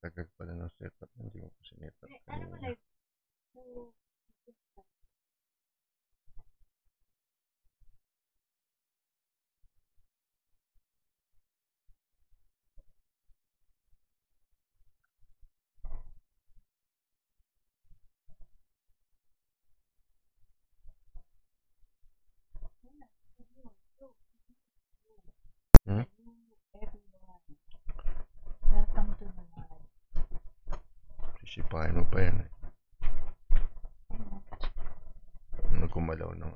tagal pala ng setup. Hindi ko pa sinetup Ano mo kanina. like, so, Hmm? hello everyone. Welcome to my life. Sisipahin mo pa yan. Nagkumalaw na.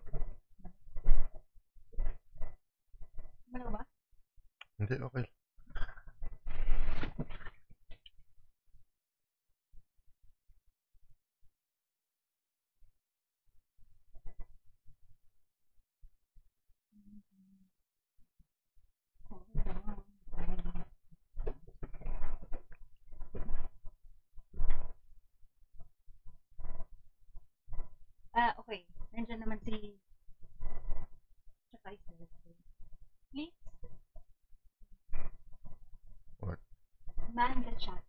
Ano ba? Hindi, okay. Okay. Nandiyan naman si tsaka isa. Please, What? man the chat.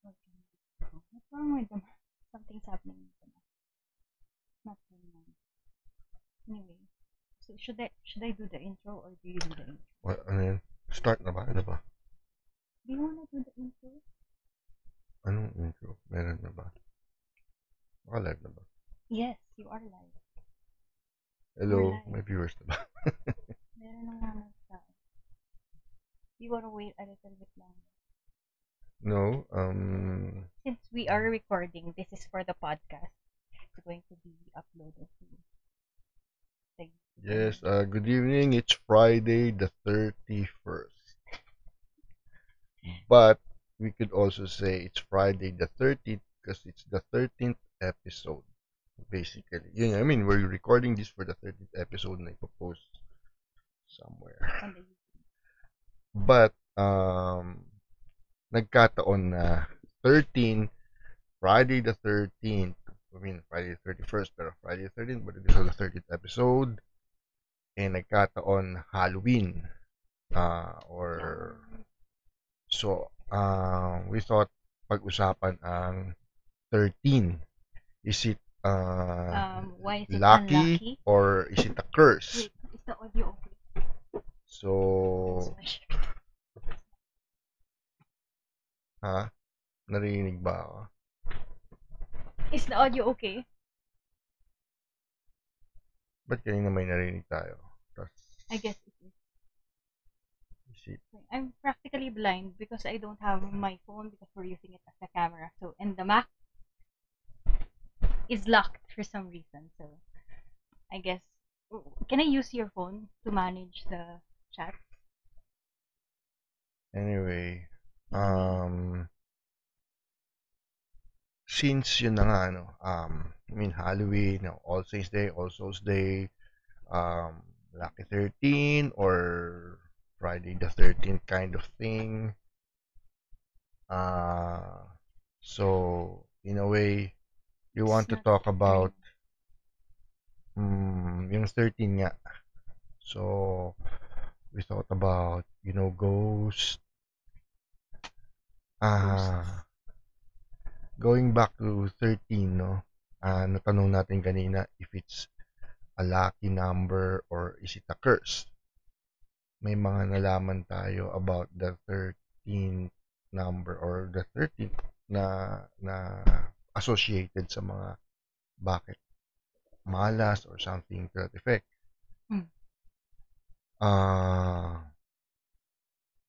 Okay. What's wrong with them? Something's happening with them. Not very nice. Anyway, so should I do the intro or do you do the intro? What? Ano yan? Start na ba? Ano ba? Do you wanna do the intro? Anong intro? Meron na ba? Live na ba? Yes, you are live. We're Hello, may live. viewers na ba? Meron na nga nagtao. You wanna wait a little bit longer? No, Since we are recording, this is for the podcast. It's going to be uploaded to the yes, good evening. It's Friday the 31st. But we could also say it's Friday the 30th because it's the 13th episode. Basically, I mean, we're recording this for the 30th episode na ipopost somewhere. on the YouTube. But, nagkataon na 13, Friday the 13th, I mean, Friday the 31st, pero Friday the 13th, but this is the 30th episode, and nagkataon Halloween, or, so, we thought pag-usapan ang 13. Is it, Why is it lucky unlucky? or is it a curse? Wait, is the audio okay? So, Smash. ha? Narinig ba ako? Is the audio okay? Ba't kanina may narinig tayo? Tapos, I guess it is. is it, I'm practically blind because I don't have my phone because we're using it as a camera. So, and the Mac is locked for some reason. So, I guess, can I use your phone to manage the chat? anyway, since yun na nga, I mean, Halloween, All Saints Day, All Souls Day, Lucky 13, or Friday the 13th kind of thing. So, in a way, you want to talk about yung 13 nga. So, we thought about, ghosts. Going back to 13, no? Natanong natin kanina if it's a lucky number or is it a curse. May mga nalaman tayo about the 13th number or the 13th na associated sa mga bakit malas or something to that effect.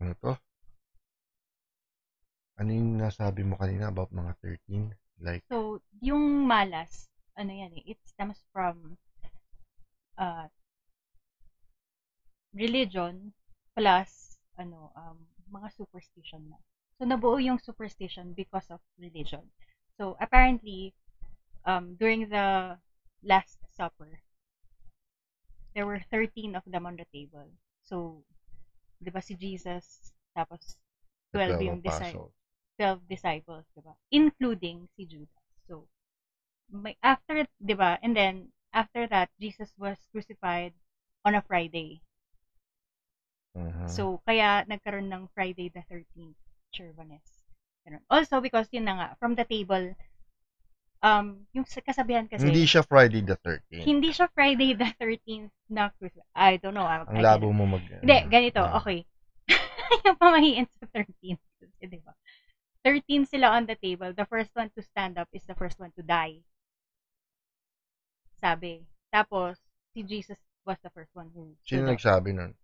Ano to? Ano yung nasabi mo kanina about mga 13? Like, So, yung malas, ano yan eh, it stems from religion plus mga superstition na. So nabuo yung superstition because of religion. So apparently, during the Last Supper, there were 13 of them on the table. So, di ba si Jesus, tapos The 12 12 yung apostles. 12 disciples, di ba? Including si Judas. So, after, di ba? And then, after that, Jesus was crucified on a Friday. So, kaya nagkaroon ng Friday the 13th, Chervanes. Also, because yun na nga, from the table, yung kasabihan kasi, Hindi siya Friday the 13th. hindi siya Friday the 13th na crucifix. I don't know. Ang labo mo mag... Hindi, ganito, okay. Yung pamahiin sa 13th. Kasi, di ba? 13 sila on the table. The first one to stand up is the first one to die. Sabi. Tapos, si Jesus was the first one who Sino stood up. nagsabi nun?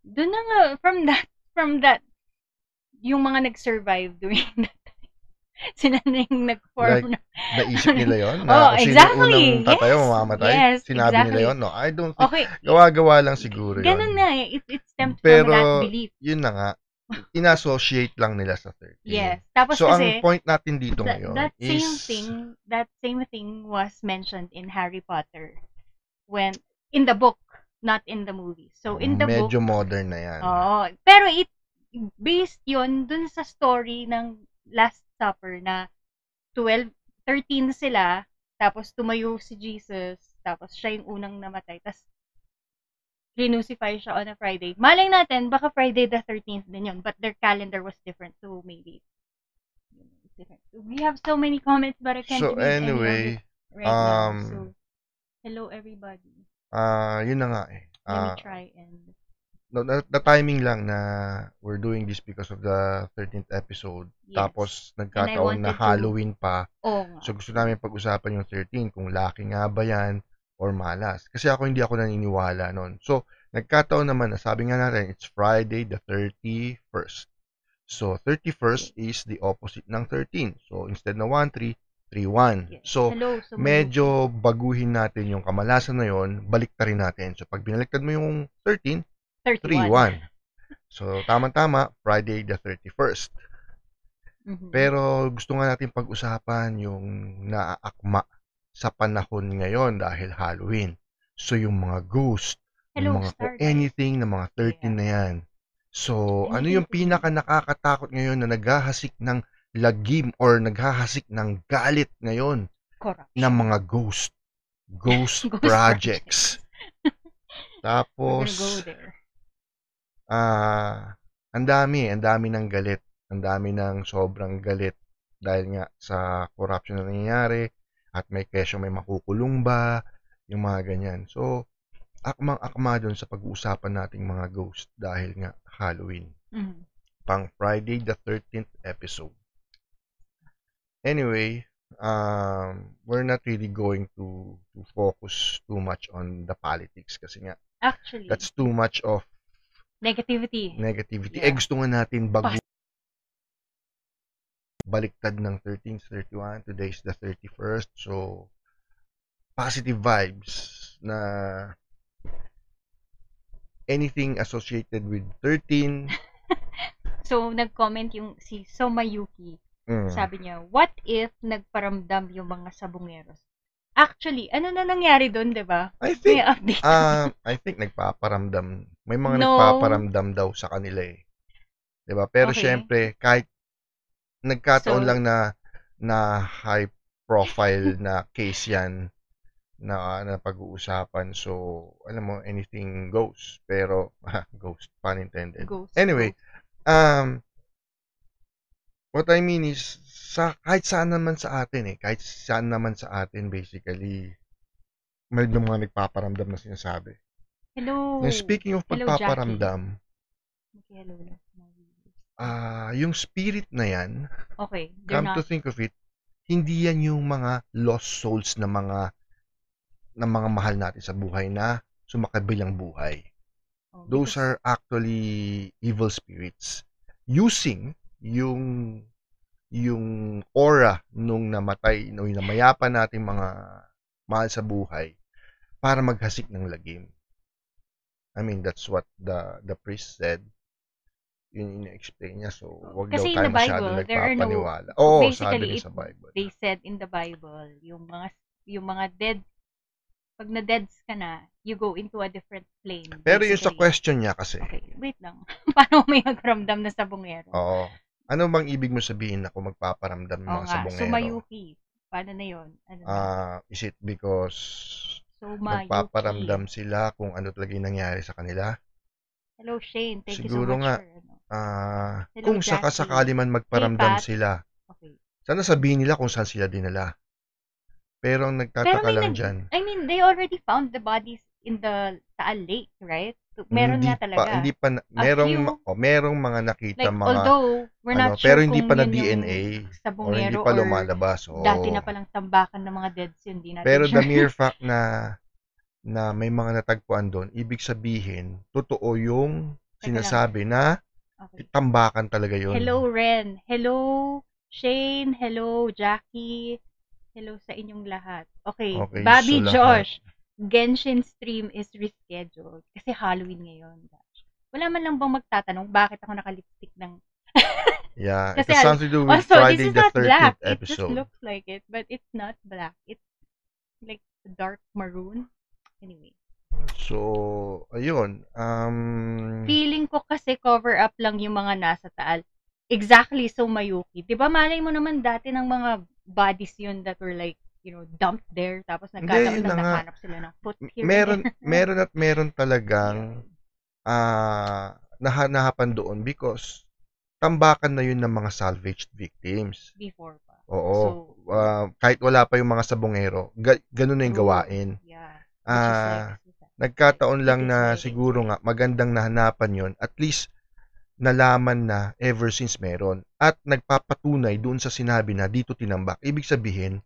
Doon na nga, from that, yung mga nag-survive during that time. Sila na yung nag-form Like, naisip nila yon Oh, na kung exactly. sino unang tatayo, Yes. mamamatay? Yes, Sinabi exactly. nila yon? No, I don't think. Okay. Gawa-gawa lang siguro yun. Ganun na eh. It stems Pero, from that belief. yun na nga, inassociate lang nila sa 13. Yes. Tapos So, kasi, ang point natin dito ngayon that is... same thing was mentioned in Harry Potter. When, in the book, not in the movie. So, in the book... Medyo modern na yan. Oh, pero based yun dun sa story ng Last Supper na 13 sila, tapos tumayo si Jesus, tapos siya yung unang namatay, tapos crucify siya on a Friday. Malay natin, baka Friday the 13th din yun, but their calendar was different, so maybe it's different. So we have so many comments, but I can't read any of it right now. So, hello everybody. Yun na nga eh. Let me try and... The timing lang na we're doing this because of the 13th episode. Yes. Tapos nagkataon na Halloween pa. Oh, so gusto namin pag-usapan yung 13 kung lucky nga ba yan or malas. Kasi hindi ako naniniwala nun. So nagkataon naman na sabi nga natin it's Friday the 31st. So 31st is the opposite ng 13. So instead na 1-3, 3-1. Yes. So hello, medyo baguhin natin yung kamalasan na yon, baliktarin natin. So pag binaliktad mo yung 13, 3-1. So, tama-tama, Friday the 31st. Pero gusto nga natin pag-usapan yung naaakma sa panahon ngayon dahil Halloween. So, yung mga ghost, yung mga anything na mga 13 na yan. So, ano yung pinaka nakakatakot ngayon na naghahasik ng lagim or naghahasik ng galit ngayon ng mga ghost projects. Tapos, ang dami ng galit. Ang dami ng sobrang galit dahil nga sa corruption na nangyayari at may kesyo may makukulong ba, yung mga ganyan. So, akmang-akma doon sa pag-uusapan nating mga ghost dahil nga Halloween. Pang Friday the 13th episode. Anyway, we're not really going to focus too much on the politics kasi nga actually that's too much of negativity. Yeah. Gusto nga natin baliktad ng 13th, 31, today's the 31st. So, positive vibes na anything associated with 13. So, nag-comment yung si Somayuki. Sabi niya, what if nagparamdam yung mga sabungeros? Actually, ano na nangyari doon, 'di ba? I think nagpaparamdam. May mga nagpaparamdam daw sa kanila eh. 'Di ba? Pero syempre, kahit nagkataon lang na high profile na case 'yan na pag-uusapan. So, alam mo, anything goes. Pero ghost, pun intended. Anyway, what I mean is kahit saan naman sa atin basically may mga nagpaparamdam na sinasabi. Hello. Now, speaking of pagpaparamdam, yung spirit na yan, come to think of it, hindi yan yung mga lost souls na mga mahal natin sa buhay na sumakabilang buhay. Those are actually evil spirits using yung aura nung namatay, nung namayapa nating mga mahal sa buhay para maghasik ng lagim. I mean, that's what the priest said. yun ina-explain niya. So, wag daw Kasi in tayo the masyadong Bible, there are no, nagpapaniwala. Oo, sabi basically, rin sa Bible. they said in the Bible, yung mga dead, pag na-deads ka na, you go into a different plane. Pero yung sa basically. question niya kasi, Okay, wait lang. Paano may magramdam na sabongero? oo, ano bang ibig mo sabihin na kung magpaparamdam ng Oo mga nga, sabongero? sumayuki. Paano na yun? Ano na? Is it because Sumayuki. nagpaparamdam sila kung ano talaga yung nangyari sa kanila? Hello, Shane. Thank you so Siguro much nga, for ano. Hello, kung Jackie. sakasakali man Hey, magparamdam Pat. sila, Okay. sana sabihin nila kung saan sila dinala. Pero ang Pero nagtataka may lang dyan, I mean, they already found the bodies in the Taal Lake, right? So, meron hindi nga talaga. hindi pa, A few, merong mga nakita like, mga, although we're not pero sure hindi kung pa na yun yung DNA or hindi sabongero pa or lumalabas. dati Oo. na palang tambakan ng mga deads yun, di natin Pero the sure. mere fact na may mga natagpuan doon, ibig sabihin, totoo yung Teka lang. sinasabi na Okay. tambakan talaga yun. Hello, Ren. Hello, Shane. Hello, Jackie. Hello sa inyong lahat. Okay, Okay, Bobby so lahat. Josh. Genshin stream is rescheduled kasi Halloween ngayon. Wala man lang bang magtatanong bakit ako nakalipstick ng Yeah, it kasi has something to do with also, Friday this is the not black. 13th It just episode. looks like it, but it's not black. It's like dark maroon. Anyway. So, ayun. Feeling ko kasi cover up lang yung mga nasa Taal. Exactly, so Mayuki. 'Di ba malay mo naman dati ng mga bodies yun that were like, you know, dumped there tapos Hindi, nagkataon yun lang na nga. nakahanap sila ng foot here and there. Meron talagang nahapan doon because tambakan na yun ng mga salvaged victims. Before pa. Oo. So, kahit wala pa yung mga sabongero, ganun na yung true. gawain. Yeah. Which is like, Nagkataon lang it's na exciting, siguro right? nga magandang nahanapan yon, at least nalaman na ever since meron at nagpapatunay doon sa sinabi na dito tinambak. Ibig sabihin,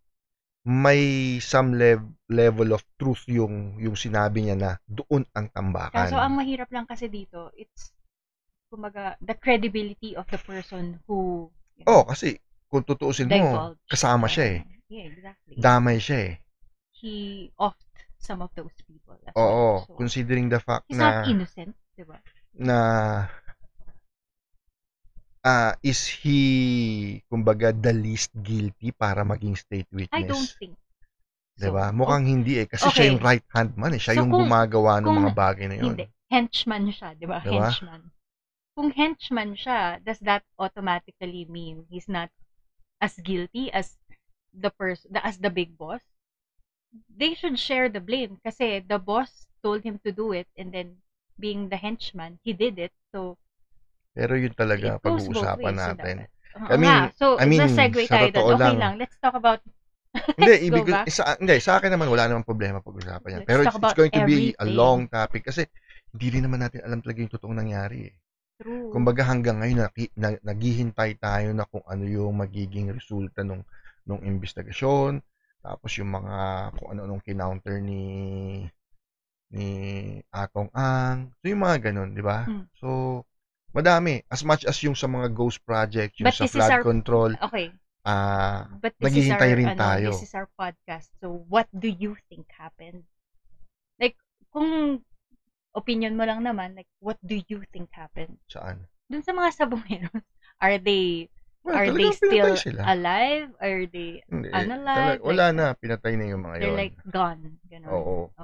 may some level of truth yung sinabi niya na doon ang tambakan. Kaso ang mahirap lang kasi dito, it's kumbaga the credibility of the person who, you know, kasi kung tutuusin mo, divulged. kasama siya eh. Yeah, exactly. Damay siya eh. He offed some of those people as Oo, well. So, considering the fact he's not innocent, diba? na is he, kumbaga, the least guilty para maging state witness? I don't think so. Diba? Mukhang hindi eh. Kasi siya yung right hand man eh. Siya So, yung gumagawa ng mga bagay na yun. Hindi. Henchman siya, diba? Diba? Henchman. Kung henchman siya, does that automatically mean he's not as guilty as the big boss? They should share the blame kasi the boss told him to do it and then being the henchman, he did it. So, pero yun talaga pag-uusapan natin. So, segue tayo doon. Okay lang, let's talk about hindi, sa akin naman wala namang problema pag-usapan yan. Pero it's going to be a long topic kasi hindi rin naman natin alam talaga yung totoong nangyari eh. True. Kumbaga hanggang ngayon naghihintay tayo na kung ano yung magiging resulta nung investigasyon, tapos yung mga kung ano-anong kinounter ni Atong Ang. So yung mga ganun, di ba? So madami. As much as yung sa mga ghost project, yung sa flood control. Okay. But naghihintay rin tayo. This is our podcast. So, what do you think happened? Like, kung opinion mo lang naman, like, what do you think happened? Saan? Dun sa mga sabongeros. Are they still alive? Are they unalive? Wala na. Pinatay na yung mga yun. They're like gone. Ganun. Oo.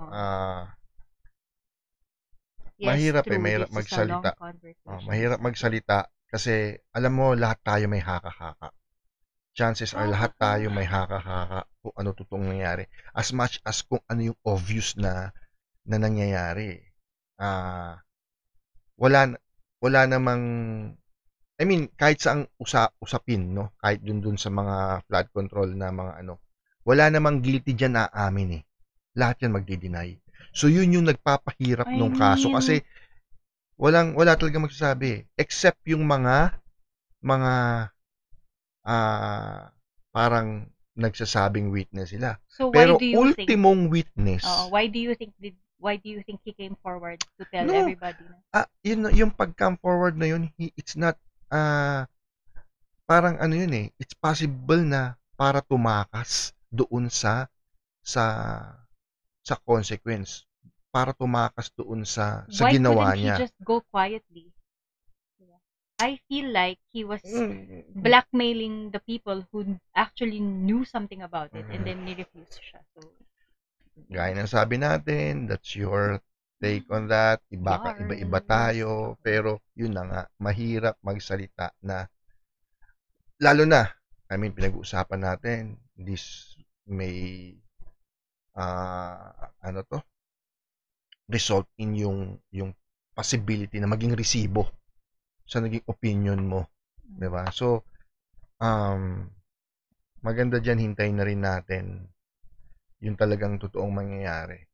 Yes, mahirap true. Mahirap magsalita. Mahirap magsalita kasi alam mo lahat tayo may haka-haka. Chances are lahat tayo may haka-haka kung ano totoong nangyari. As much as kung ano yung obvious na nangyayari. Wala namang I mean, kahit saang usapin, no? Kahit dun sa mga flood control na mga ano, wala namang guilty dyan na aamin eh. Lahat yan magdi-deny. So, yun yung nagpapahirap nung kaso. Kasi, wala talaga magsasabi. Except yung mga parang nagsasabing witness sila. So, pero ultimong witness. Why do you think he came forward to tell everybody? Yung pag-come forward na yun, it's not parang ano yun eh. It's possible na para tumakas doon sa consequence. Para tumakas doon sa ginawa niya. Why couldn't he just go quietly? I feel like he was Mm, blackmailing the people who actually knew something about it and then ni-refuse siya. So, Gaya yun. ng sabi natin, that's your take on that. Iba-iba Yars. tayo. Pero, yun na nga, mahirap magsalita na, lalo na, I mean, pinag-uusapan natin, this may, ano to, result in yung possibility na maging resibo sa naging opinion mo. Diba? So, maganda dyan, hintayin na rin natin yung talagang totoong mangyayari.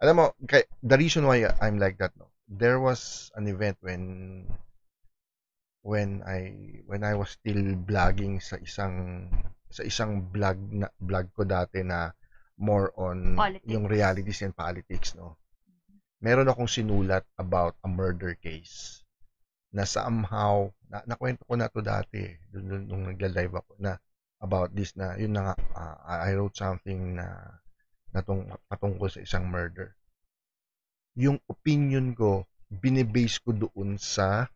Alam mo, the reason why I'm like that, no, there was an event when I was still blogging sa isang blog ko dati na more on Politics. yung realities and politics, no. Meron akong sinulat about a murder case na somehow nakwento ko na to dati nung nagla-live ako na about this na yun na nga, I wrote something na patungkol sa isang murder. Yung opinion ko, binibase ko doon sa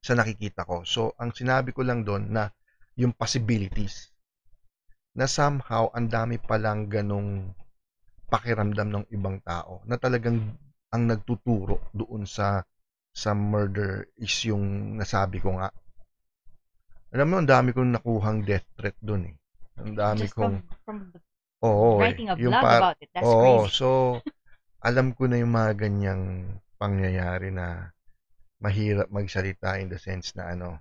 nakikita ko. So, ang sinabi ko lang doon na yung possibilities na somehow ang dami palang ganong pakiramdam ng ibang tao na talagang ang nagtuturo doon sa murder is yung nasabi ko nga. Alam mo, ang dami kong nakuhang death threat doon eh. Ang dami Just kong from writing a blog about it. That's crazy. So alam ko na yung mga ganyang pangyayari na mahirap magsalita in the sense na ano.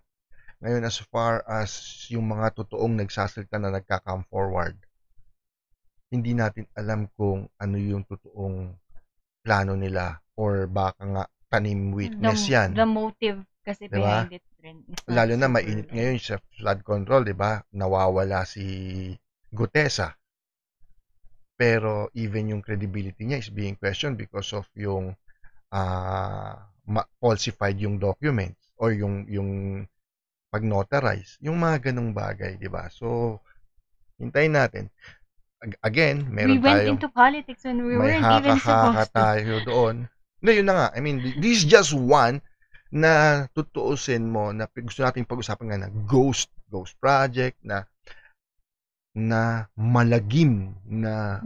Ngayon, as far as yung mga totoong nagsasalita na nagka-come forward, hindi natin alam kung ano yung totoong plano nila or baka nga tanim witness yan. The motive kasi diba? behind it rin. Lalo na mainit ngayon sa flood control, di ba? Nawawala si Gutesa. Pero even yung credibility niya is being questioned because of yung falsified yung documents or yung pag-notarize. Yung mga ganong bagay, di ba? So, hintayin natin. Again, meron we went tayong into politics when we may weren't even supposed to. tayo doon. No, yun na nga. I mean, this is just one na tutuusin mo na gusto nating pag-usapan nga na ghost project na malagim na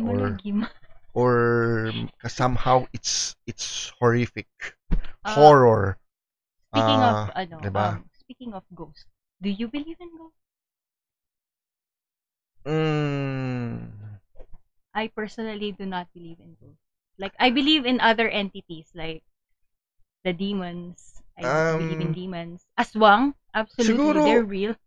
or somehow it's horrific. Horror. Speaking of diba? Speaking of ghosts, do you believe in ghosts? I personally do not believe in ghosts. Like, I believe in other entities, like the demons. I believe in demons. Aswang, absolutely, they're real.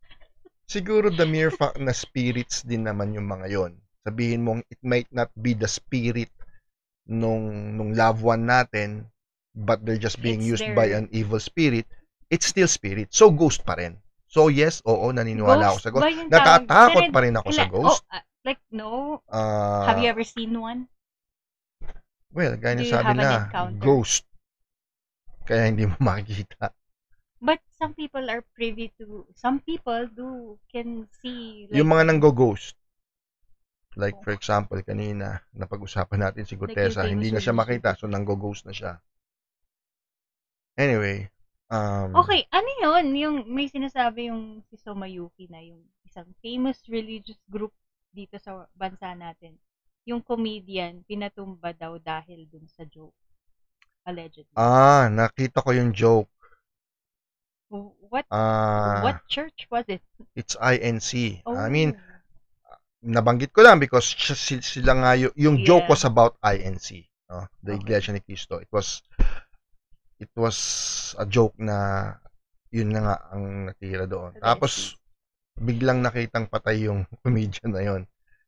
Siguro the mere fact na spirits din naman yung mga yon. Sabihin mong it might not be the spirit nung loved one natin, but they're just being used by an evil spirit, it's still spirit. So, ghost pa rin. So, yes, oo, naniniwala ako sa ghost. Natatakot pa rin ako sa ghost. Like, no? Have you ever seen one? Well, gaya na sabi na, ghost. Kaya hindi mo makikita. But some people are privy to, some people can see. Like, yung mga nanggo-ghost. Like, for example, kanina, napag-usapan natin si Gutesa, hindi na siya makita, so nanggo-ghost na siya. Anyway, okay, ano yun? Yung may sinasabi yung si Somayuki na yung isang famous religious group dito sa bansa natin. Yung comedian, pinatumba daw dahil dun sa joke. Allegedly. Nakita ko yung joke. What church was it? It's INC. Oh. I mean, nabanggit ko lang because sila nga yung joke was about INC, no? The Iglesia ni Cristo. It was a joke na yun na nga ang natira doon. Tapos biglang nakitang patay yung comedian na yun.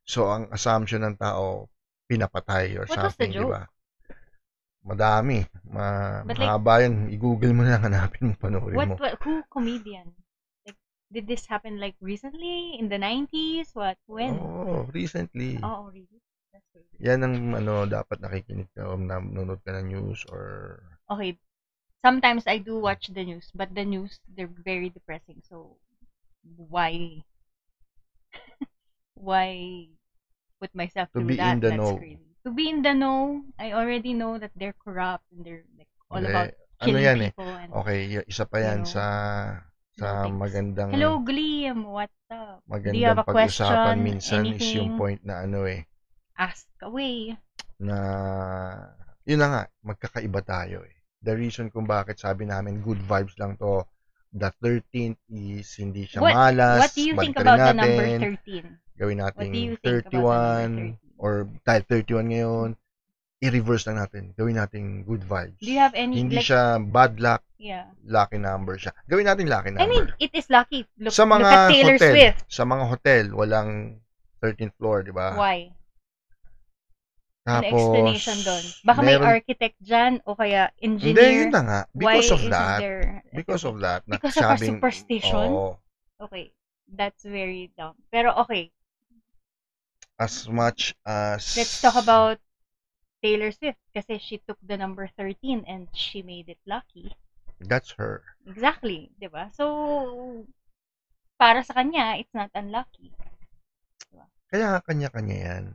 So ang assumption ng tao pinapatay or something, di ba? Madami. Mahaba yan. I-google mo na, hanapin mo, panoorin mo. Who comedian? Like, did this happen like recently? In the 90s? What? When? Oh, recently. Oh, really? That's crazy. Yan ang dapat nakikinig ka o nanonood ka ng news or... Okay. Sometimes I do watch the news, but the news, they're very depressing. So, why put myself through that? That's crazy. To be in the know, I already know that they're corrupt and they're like all about ano killing yan eh. people and, Okay, isa pa you yan know, sa politics. Hello, Gleam. What's up? Do you have magandang a pag-usapan question? minsan is yung Anything? point na ano eh, Ask away. na yun na nga, magkakaiba tayo eh. The reason kung bakit sabi namin good vibes lang to, the 13th is hindi siya What malas, do you think balik rin about the number natin, 13? gawin What do nating you think about the number 31, 13? or dahil 31 ngayon, i-reverse lang natin, gawin nating good vibes. Do you have any, Hindi like, siya bad luck, yeah. lucky number siya. Gawin natin lucky I mean, number. it is lucky. Look Sa at mga Taylor hotel, Swift. sa mga hotel, walang 13th floor, di ba? Why? Ano Tapos, explanation doon? Baka may meron, architect dyan o kaya hindi, engineer. yun na nga. Why Because of isn't that, there? because of that, Because of our nagsabing, superstition? oo, Okay. That's very dumb. Pero okay, as much as, let's talk about Taylor Swift kasi she took the number 13 and she made it lucky. that's her. Exactly, 'di ba? So para sa kanya, it's not unlucky. Diba? Kaya kanya-kanya yan.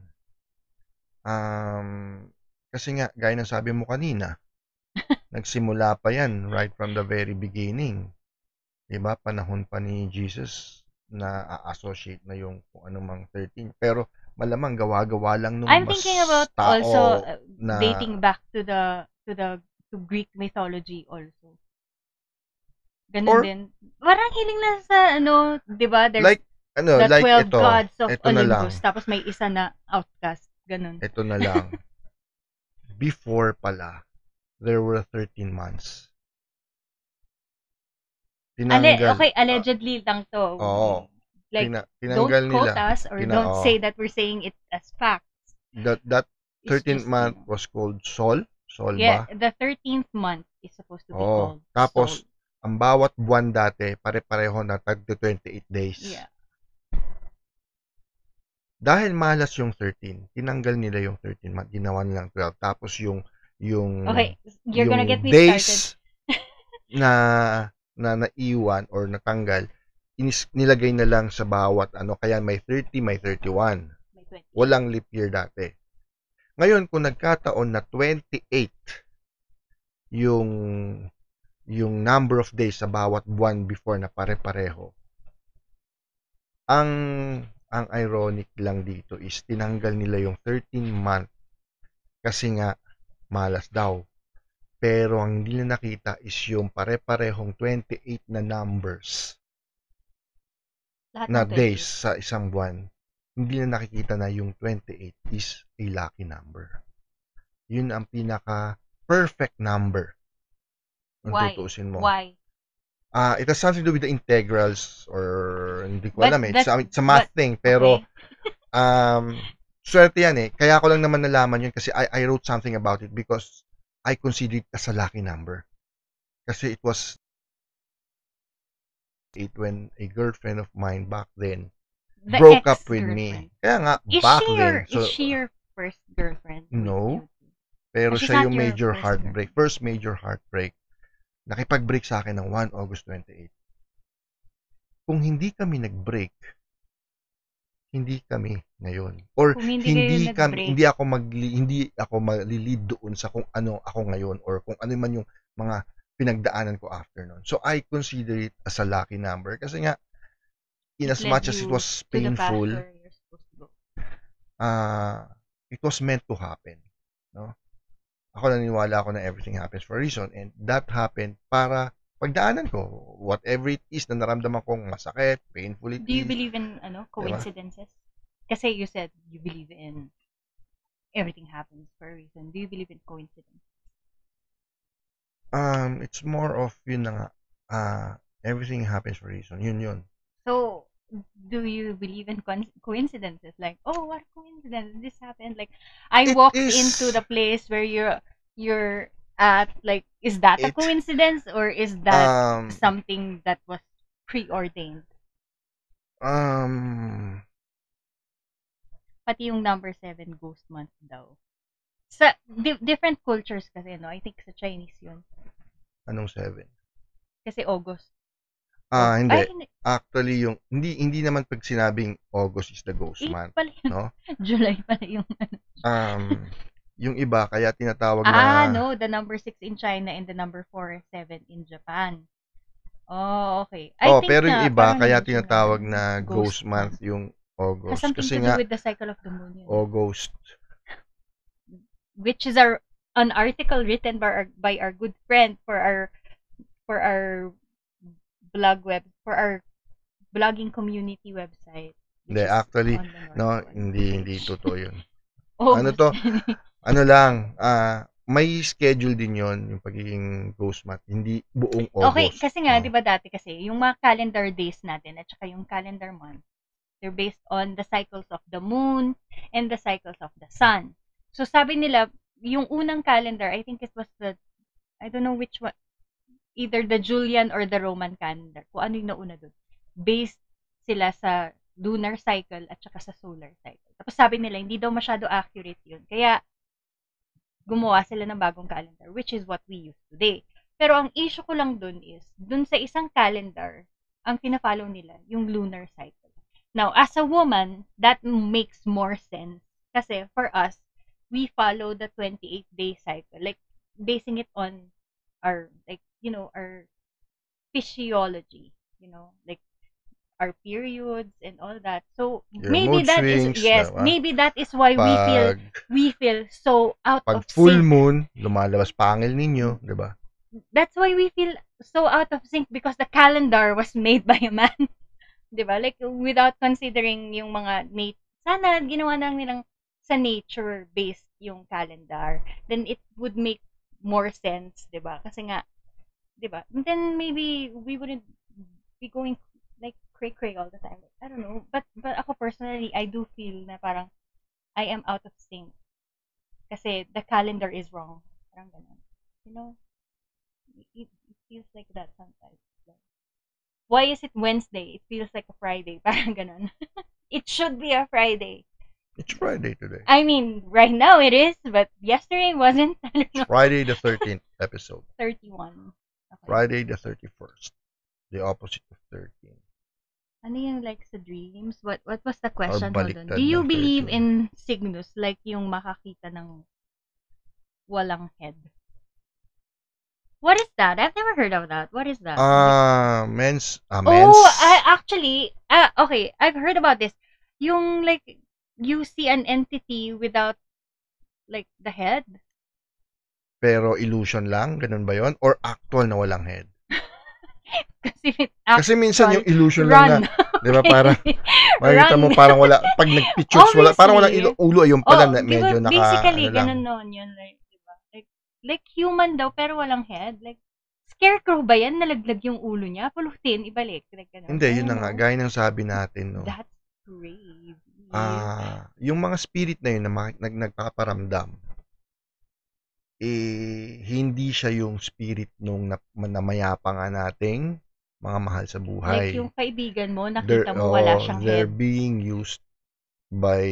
Kasi nga, gaya ng sabi mo kanina, nagsimula pa yan right from the very beginning. Diba? Panahon pa ni Jesus na a-associate na yung kung anumang 13. Pero malamang gawa-gawa lang nung I'm mas thinking about tao also na dating back to Greek mythology also. Ganun Or- din. Parang hiling na sa ano, 'di ba? There's like, the like 12 ito, gods of ito na lang, Olympus. Tapos may isa na outcast. Ganun. ito na lang. Before pala, there were 13 months. Tinanggal, Okay, allegedly lang to. oo. Like, don't tinanggal quote nila. us or don't say that we're saying it as fact. That It's 13th just, month you know. was called Sol. Sol Yeah, ba? the 13th month is supposed to be Oo. called Tapos, Sol. ang bawat buwan dati, pare-pareho na tag 28 days. Yeah. Dahil malas yung 13, tinanggal nila yung 13 month, ginawa nilang 12. Tapos yung Okay, you're yung gonna get me days started. na naiwan or natanggal, nilagay na lang sa bawat ano, kaya may 30, may 31. May 20. Walang leap year dati. Ngayon, kung nagkataon na 28 yung number of days sa bawat buwan before na pare-pareho, ang ironic lang dito is tinanggal nila yung 13 month kasi nga malas daw. Pero ang hindi na nakita is yung pare-parehong 28 na numbers Lahat na ng 28. days sa isang buwan. Hindi na nakikita na yung 28 is a lucky number. Yun ang pinaka-perfect number. Kung Why? tutuusin mo. Why? It has something to do with the integrals or hindi ko But alam eh. that's- It's a math thing. Pero, okay. swerte yan eh. Kaya ko lang naman nalaman yun kasi I wrote something about it because I consider it as a lucky number. Kasi it was when a girlfriend of mine back then The broke up with me. ex-girlfriend. Kaya nga, Is back she then. your, is she your first girlfriend? No. Pero She's siya not yung your major first heartbreak. First major heartbreak. Nakipag-break sa akin ng 1 August 28. Kung hindi kami nag-break, hindi kami ngayon. Or Kung hindi kayo nag-break. hindi ako malilid doon sa kung ano ako ngayon or kung ano man yung mga pinagdaanan ko after noon. So I consider it as a lucky number kasi nga in as much as it was painful, it was meant to happen, no? Ako naniniwala ako na everything happens for a reason and that happened para pagdaanan ko whatever it is na naramdaman kong masakit, painful it Do you is. believe in coincidences? Kasi you said you believe in everything happens for a reason. Do you believe in coincidence? It's more of yun na nga, everything happens for a reason. Yun. So, do you believe in coincidences? Like, oh, what coincidence? This happened. Like, I walked into the place where you're at. Like, is that a coincidence or is that something that was preordained? Pati yung number 7 ghost month daw. Sa different cultures kasi, no? I think sa Chinese yun. Anong 7? Kasi August. Hindi. Actually, yung hindi naman pag sinabing August is the ghost month, pala yun. no? July pala yung Yung iba, kaya tinatawag na, no, the number 6 in China and the number 7 in Japan. Oh, okay. I think pero yung na iba, parang kaya nag-mention ka tinatawag na na ghost ghost month month. yung Has August. something Kasi to do nga, with the cycle of the moon yun. August. Which is an article written by our good friend for our blog web, for our blogging community website. Hindi, Which is actually, on the no, North One hindi page. totoo yun. Ano August. to? Ano lang, may schedule din yon yung pagiging ghost month. Hindi buong Okay, August. kasi nga, no? di ba dati kasi, yung mga calendar days natin at saka yung calendar month, they're based on the cycles of the moon and the cycles of the sun. So sabi nila, yung unang calendar, I think it was I don't know which one, either the Julian or the Roman calendar, kung ano yung nauna dun. Based sila sa lunar cycle at saka sa solar cycle. Tapos sabi nila, hindi daw masyado accurate yun. Kaya, gumawa sila ng bagong calendar, which is what we use today. Pero ang issue ko lang dun is, dun sa isang calendar, ang pina-follow nila, yung lunar cycle. Now, as a woman, that makes more sense. Kasi for us, we follow the 28-day cycle. Like, basing it on our, like, our physiology. Like, our periods and all that. So Your maybe mood that is swings, yes, diba? maybe that is why we feel so out pag of full sync. moon, lumalabas pangil ninyo, 'di ba? That's why we feel so out of sync because the calendar was made by a man. 'Di ba? Like without considering yung mga sana ginawa na lang nilang sa nature based yung calendar. Then it would make more sense, 'di ba? Kasi nga 'di ba? And then maybe we wouldn't be going like cray all the time. I don't know. But ako personally, I do feel na parang I am out of sync. Kasi the calendar is wrong. Parang ganun. It feels like that sometimes. Why is it Wednesday? It feels like a Friday. Parang ganun. It should be a Friday. It's Friday today. I mean, right now it is, but yesterday wasn't. I don't know. It's Friday the 13th episode. 31. Okay. Friday the 31st. The opposite of 13. Ano yung like sa dreams? What was the question? baliktad Do you ng believe 13. in signus? Like yung makakita ng walang head? What is that? I've never heard of that. What is that? Men's. Oh, actually, okay, I've heard about this. Yung like, you see an entity without like the head. Pero illusion lang, ganun ba yon? Or actual na walang head? Kasi minsan yung illusion lang na, di ba, parang, makikita mo parang wala, pag nag-pictures, wala, parang walang ulo, ayun pala, na medyo diba, basically, ano lang. ganun noon yun, like, diba? Like human daw, pero walang head. Like, scarecrow ba yan? Nalaglag yung ulo niya? Pulutin, ibalik. Like, ganun. Hindi, yun na nga, gaya ng sabi natin, no? That's crazy. Yung mga spirit na yun na nagpaparamdam, hindi siya yung spirit nung namayapa nga nating mga mahal sa buhay. Like yung kaibigan mo, nakita mo wala siyang they're head. being used by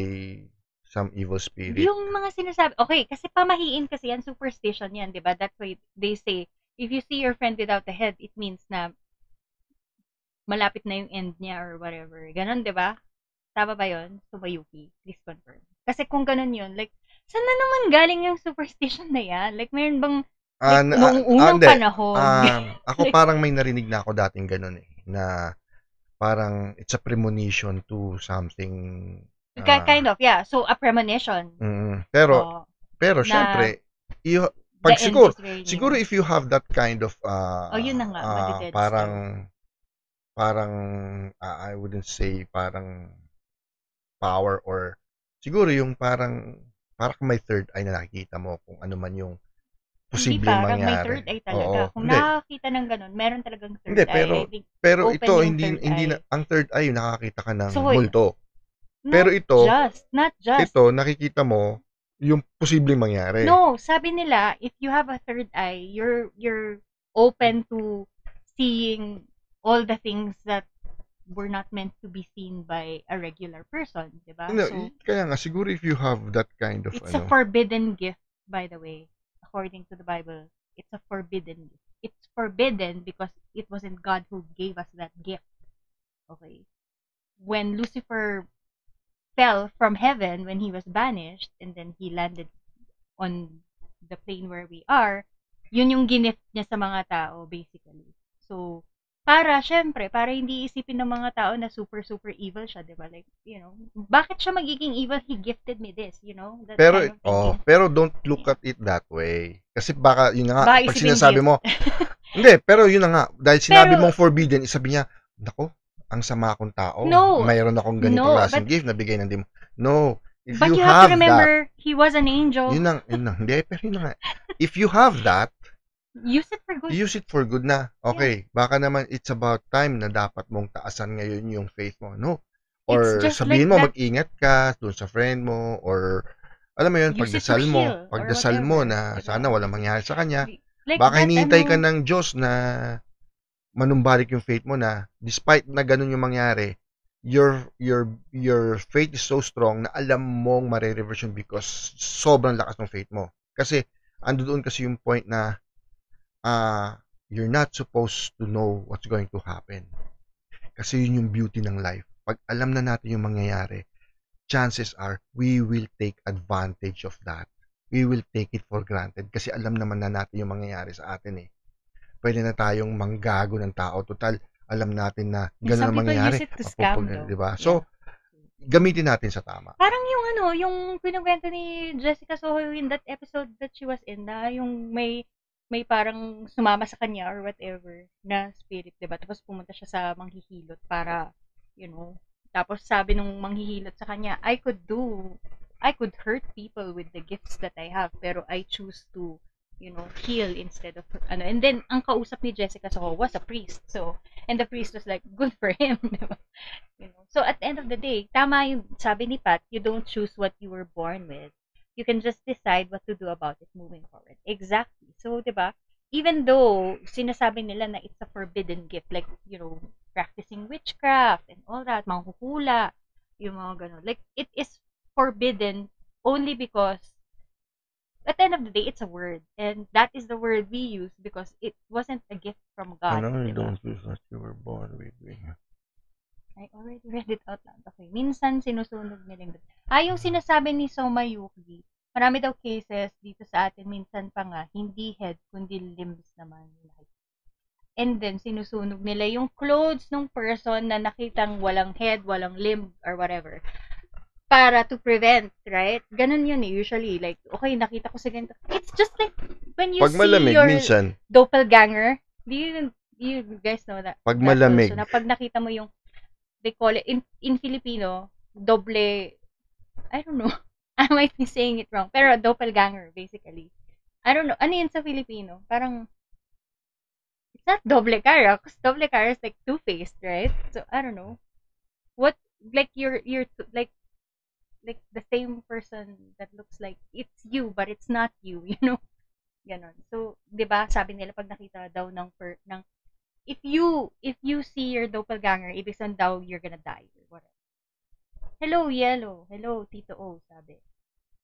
some evil spirit. Yung mga sinasabi, okay, kasi pamahiin kasi yan, superstition yan, di ba? That's why they say, if you see your friend without a head, it means na malapit na yung end niya or whatever. Ganon, di ba? Tama ba yun? Sumayuki, please confirm. Kasi kung ganon yun, like, saan na naman galing yung superstition na yan? Like, mayroon bang, like, noong unang panahon? Ako parang may narinig na ako dating ganun eh, na parang it's a premonition to something. Kind of, yeah. So, a premonition. Pero syempre, pag siguro if you have that kind of, yun na nga, parang, I wouldn't say parang power or siguro yung parang may third eye na nakikita mo kung ano man yung posibleng mangyari. May third eye talaga. Kung nakakita ng ganun, meron talagang third eye. Pero ito, hindi na, ang third eye, nakakita ka ng multo. Pero ito, not just. Ito, nakikita mo yung posibleng mangyari. No, sabi nila, if you have a third eye, you're open to seeing all the things that were not meant to be seen by a regular person, diba? So, kaya nga, siguro if you have that kind of, it's a forbidden gift, by the way. According to the Bible, it's a forbidden gift. It's forbidden because it wasn't God who gave us that gift. Okay? When Lucifer fell from heaven, when he was banished, and then he landed on the plane where we are, yun yung gift niya sa mga tao, basically. So, syempre, para hindi isipin ng mga tao na super, super evil siya, di ba? Like, bakit siya magiging evil? He gifted me this, that Pero, kind of thinking. pero don't look at it that way. Kasi baka, yun na nga, Baka pag isipin sinasabi gift. mo, hindi, pero yun na nga, dahil sinabi Pero- mong forbidden, sabi niya, nako, ang sama akong tao. No. Mayroon akong ganitong No, klaseng gift na bigay ng demon. No. If But you you have to that, remember, he was an angel. yun na, hindi, pero yun na nga. If you have that, Use it for good. use it for good na. Okay, baka naman it's about time na dapat mong taasan ngayon yung faith mo, no? Or It's just sabihin like mo, that. mag-ingat ka doon sa friend mo, or alam mo yun, Use it to pagdasal mo, heal or pagdasal mo whatever, na diba? sana walang mangyari sa kanya. Like Baka that, hinihintay ka ng Diyos na manumbalik yung faith mo na despite na ganun yung mangyari, your faith is so strong na alam mong mare-reverse yun because sobrang lakas ng faith mo. Kasi ando doon kasi yung point na you're not supposed to know what's going to happen. Kasi yun yung beauty ng life. Pag alam na natin yung mangyayari, chances are we will take advantage of that. We will take it for granted kasi alam naman na natin yung mangyayari sa atin eh. Pwede na tayong manggago ng tao. Total, alam natin na gano'n ang mangyayari. Some people use it to scam, diba? So, gamitin natin sa tama. Parang yung kinukwento ni Jessica Soho in that episode that she was in, na yung may parang sumama sa kanya or whatever na spirit, diba? Tapos pumunta siya sa manghihilot para, tapos sabi nung manghihilot sa kanya, I could hurt people with the gifts that I have, pero I choose to, heal instead of, and then, ang kausap ni Jessica Soho was a priest, so, and the priest was like, good for him, diba? So, at the end of the day, tama yung sabi ni Pat, you don't choose what you were born with. You can just decide what to do about it moving forward. Exactly. So, diba, even though sinasabi nila na it's a forbidden gift, like, practicing witchcraft and all that, manghuhula, yung mga ganun. Like, it is forbidden only because at the end of the day, it's a word. And that is the word we use because it wasn't a gift from God. You don't choose what you were born with. I already read it out loud. Okay. Minsan, sinusunog nila yung sinasabi ni Soma Yuki, marami daw cases dito sa atin, minsan pa nga, hindi head, kundi limbs naman. And then, sinusunog nila yung clothes ng person na nakitang walang head, walang limb, or whatever. Para to prevent, right? Ganun yun usually. Like, okay, nakita ko sa ganito. It's just like, when you pag malamig, see your minsan, doppelganger, do you guys know that? Pag malamig. So, na pag nakita mo yung, they call it, in Filipino, doble, I don't know. I might be saying it wrong. Pero doppelganger, basically. I don't know. Ano yun sa Filipino? Parang, it's not doble cara. Because doble cara is like two-faced, right? So, I don't know. What, like, you're like the same person that looks like it's you, but it's not you, Ganon. So, di ba, sabi nila pag nakita daw ng if you see your doppelganger, ibig sabihin daw you're gonna die or whatever. Hello, Yellow. Hello, Tito O, sabi.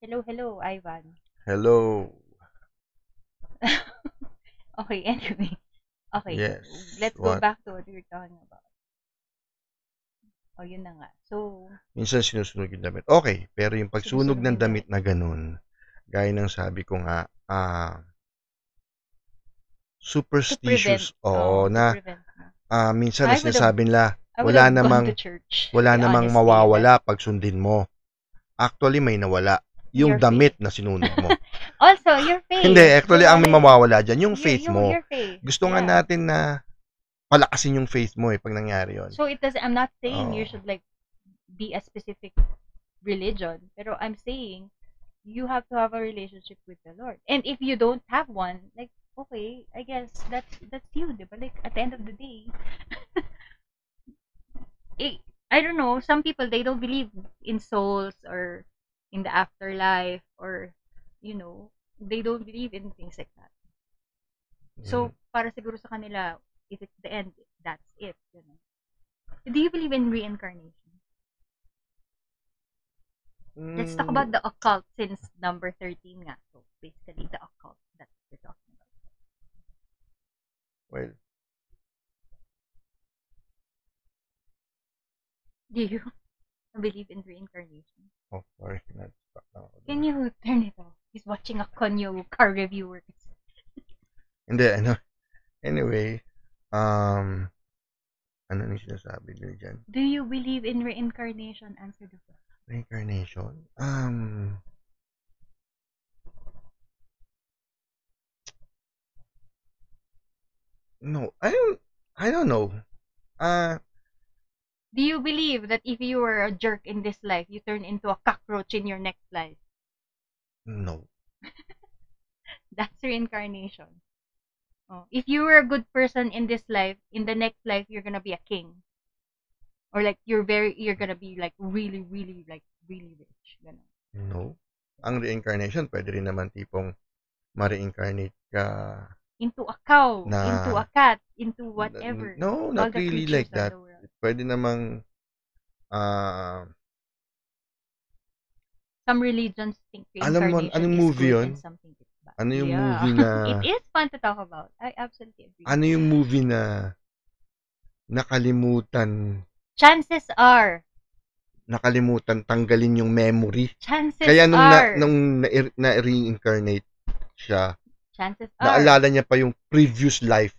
Hello, Ivan. Hello. Okay, anyway. Okay, yes. Let's go back to what we were talking about. Oh, yun na nga. So, minsan sinusunog yung damit. Okay, pero yung pagsunog ng damit na ganun, gaya ng sabi ko nga, superstitious. Minsan na sinasabi nila, wala namang mawawala pag sundin mo. Actually, may nawala. Yung damit na sinunog mo. Also, your faith. Hindi, actually, ang may mawawala dyan, yung faith mo. Your faith. Gusto nga natin na palakasin yung faith mo pag nangyari yun. So, I'm not saying you should like be a specific religion, pero I'm saying you have to have a relationship with the Lord. And if you don't have one, like, okay, I guess that's you, diba? Like, at the end of the day, I don't know, some people, they don't believe in souls or in the afterlife or, they don't believe in things like that. So, para siguro sa kanila, if it's the end, that's it. Do you believe in reincarnation? Let's talk about the occult since number 13 nga. So, basically, the occult that we're talking about. Well, do you believe in reincarnation? Oh, sorry. Can you turn it off? He's is watching a Konyo car reviewer. Hindi, anyway, ano yung sinasabi nila dyan? Do you believe in reincarnation? Answer the question. Reincarnation? No, I don't know. Do you believe that if you were a jerk in this life, you turn into a cockroach in your next life? No. That's reincarnation. Oh, if you were a good person in this life, in the next life, you're gonna be a king. Or like, you're gonna be like really, really, like really rich. Ganun. No. Ang reincarnation, pwede rin naman tipong ma-reincarnate ka into a cow, na, into a cat, into whatever. No, not really like that. Pwede namang some religions think alam mo, anong movie yun? Ano yung movie na... It is fun to talk about. I absolutely agree. Ano yung movie na nakalimutan? Chances are. Nakalimutan, tanggalin yung memory. Chances Kaya are. nung na-reincarnate siya, chances are. Naalala niya pa yung previous life.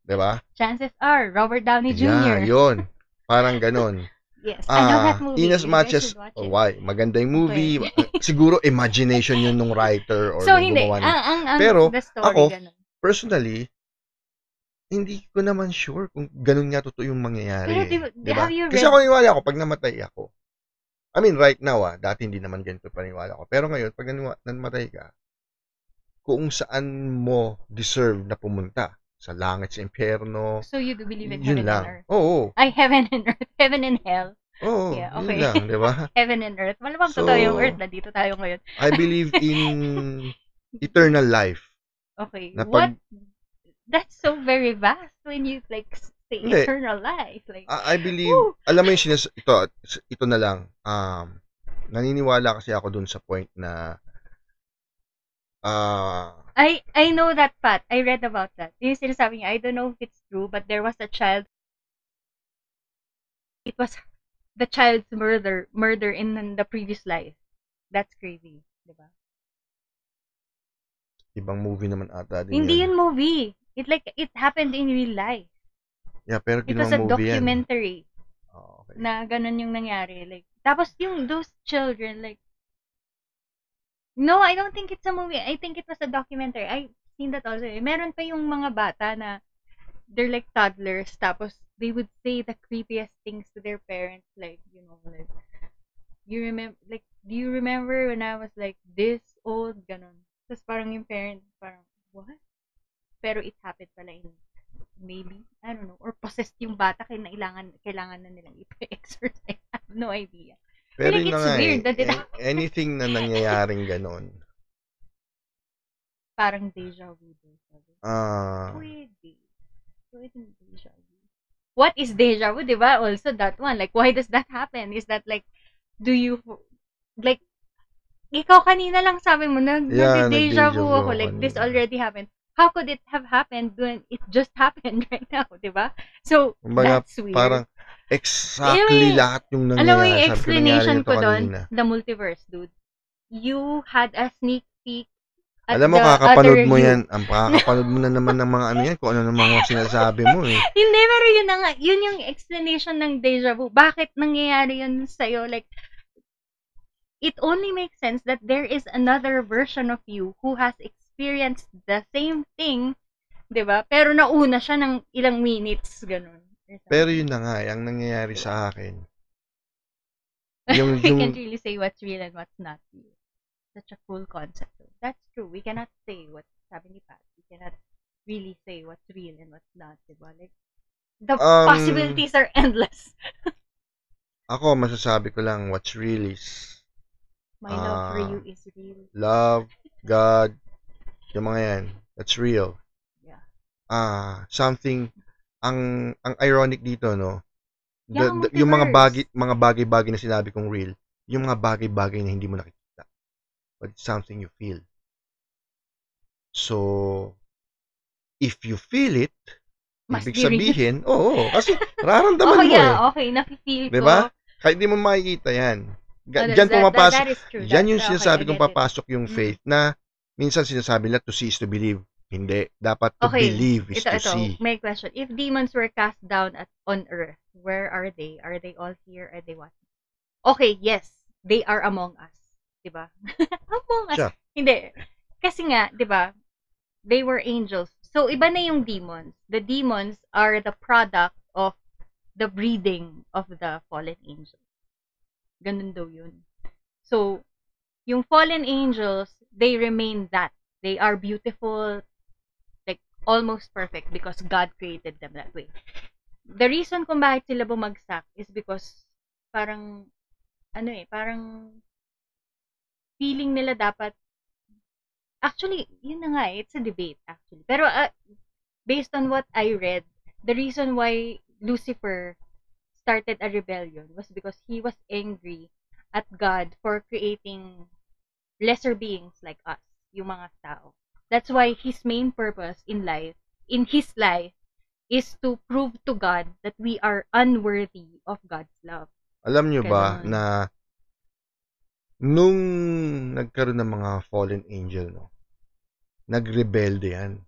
Diba? Chances are. Robert Downey Jr. Yeah, yun. Parang ganon. Yes, I know that movie. In as much as, why? Maganda yung movie. Okay. Siguro, imagination yun nung writer or so, nung gumawa niya. Pero, ako, personally, hindi ko naman sure kung ganun nga totoo yung mangyayari. Pero, diba? Kasi ako naniwala ako, pag namatay ako, I mean, right now, dati hindi naman ganito paniwala ko. Pero ngayon, pag namatay ka, kung saan mo deserve na pumunta, sa langit, sa impyerno. So you do believe in heaven lang. and earth? Oo. Ay, heaven and earth. Heaven and hell. Oo, yeah, okay. Yun lang, di ba? Heaven and earth. Malamang totoo yung earth. Nandito tayo ngayon. I believe in eternal life. Okay. What? That's so very vast when you like say eternal life. Like, I believe, alam mo yung ito na lang. Naniniwala kasi ako dun sa point na I know that, Pat. I read about that. Yung sinasabi niya, I don't know if it's true, but there was a child. It was the child's murder in the previous life. That's crazy, diba? Ibang movie naman ata din. Hindi yun movie. It happened in real life. Yeah, pero it was a documentary. Oh, okay. Na ganun yung nangyari. Like, tapos those children, like, no, I don't think it's a movie. I think it was a documentary. I've seen that also. Meron pa yung mga bata na they're like toddlers, tapos they would say the creepiest things to their parents, like, you know, like, do you remember when I was like this old, ganon. Tapos parang yung parents, parang, what? Pero it happened pala in, maybe, I don't know, or possessed yung bata, kailangan na nilang ipa-exorcise. I have no idea. Pero like, it's weird that anything na nangyayaring ganon. Parang deja vu. Pwede deja vu. What is deja vu, diba? Also, that one. Like, why does that happen? Is that like, do you, like, ikaw kanina lang sabi mo, nag-deja vu ako. Like, this already happened. How could it have happened when it just happened right now, diba? So, that's weird. Parang, exactly lahat yung nangyayari. Alam mo yung explanation ko doon? The multiverse, dude. You had a sneak peek at alam mo, kakapanood mo yan. Ang kakapanood mo na naman ng mga ano yan, kung ano naman mga sinasabi mo eh. Hindi, pero yun yung explanation ng deja vu. Bakit nangyayari yun sa'yo? Like, it only makes sense that there is another version of you who has experienced the same thing, diba? Pero nauna siya ng ilang minutes, ganun. Pero yun na nga, ang nangyayari sa akin. We can't really say what's real and what's not real. Such a cool concept. That's true. We cannot say what's sabi ni Pat. We cannot really say what's real and what's not, diba? Like, the possibilities are endless. Ako, masasabi ko lang, what's real is my love for you is real. Love, God, yung mga yan, that's real. Yeah. Something, ang ironic dito, no? Yeah, yung mga bagay-bagay na sinabi kong real, yung mga bagay-bagay na hindi mo nakikita. But it's something you feel. So, if you feel it, ibig sabihin, kasi nararamdaman mo okay, nafe-feel ko. Diba? Kahit di mo makikita yan. Diyan pumapasok, yan yung sinasabi kong papasok yung faith na Minsan sinasabi nila to see is to believe. Hindi. Dapat to Okay, believe is to ito, see. may question. If demons were cast down on earth, where are they? Are they all here? Are they what? Okay, yes, they are among us. Diba? Among us. Siya. Hindi. Kasi nga, diba, they were angels. So, iba na yung demons. The demons are the product of the breeding of the fallen angels. Ganun daw yun. So, yung fallen angels, they remain that. They are beautiful, like almost perfect because God created them that way. The reason kung bakit sila bumagsak is because parang parang feeling nila dapat actually, yun na nga, it's a debate actually. Pero based on what I read, the reason why Lucifer started a rebellion was because he was angry at God for creating lesser beings like us, yung mga tao. That's why his main purpose in his life, is to prove to God that we are unworthy of God's love. Alam nyo ba Ganon. na nung nagkaroon ng mga fallen angel, no, nagrebelde yan.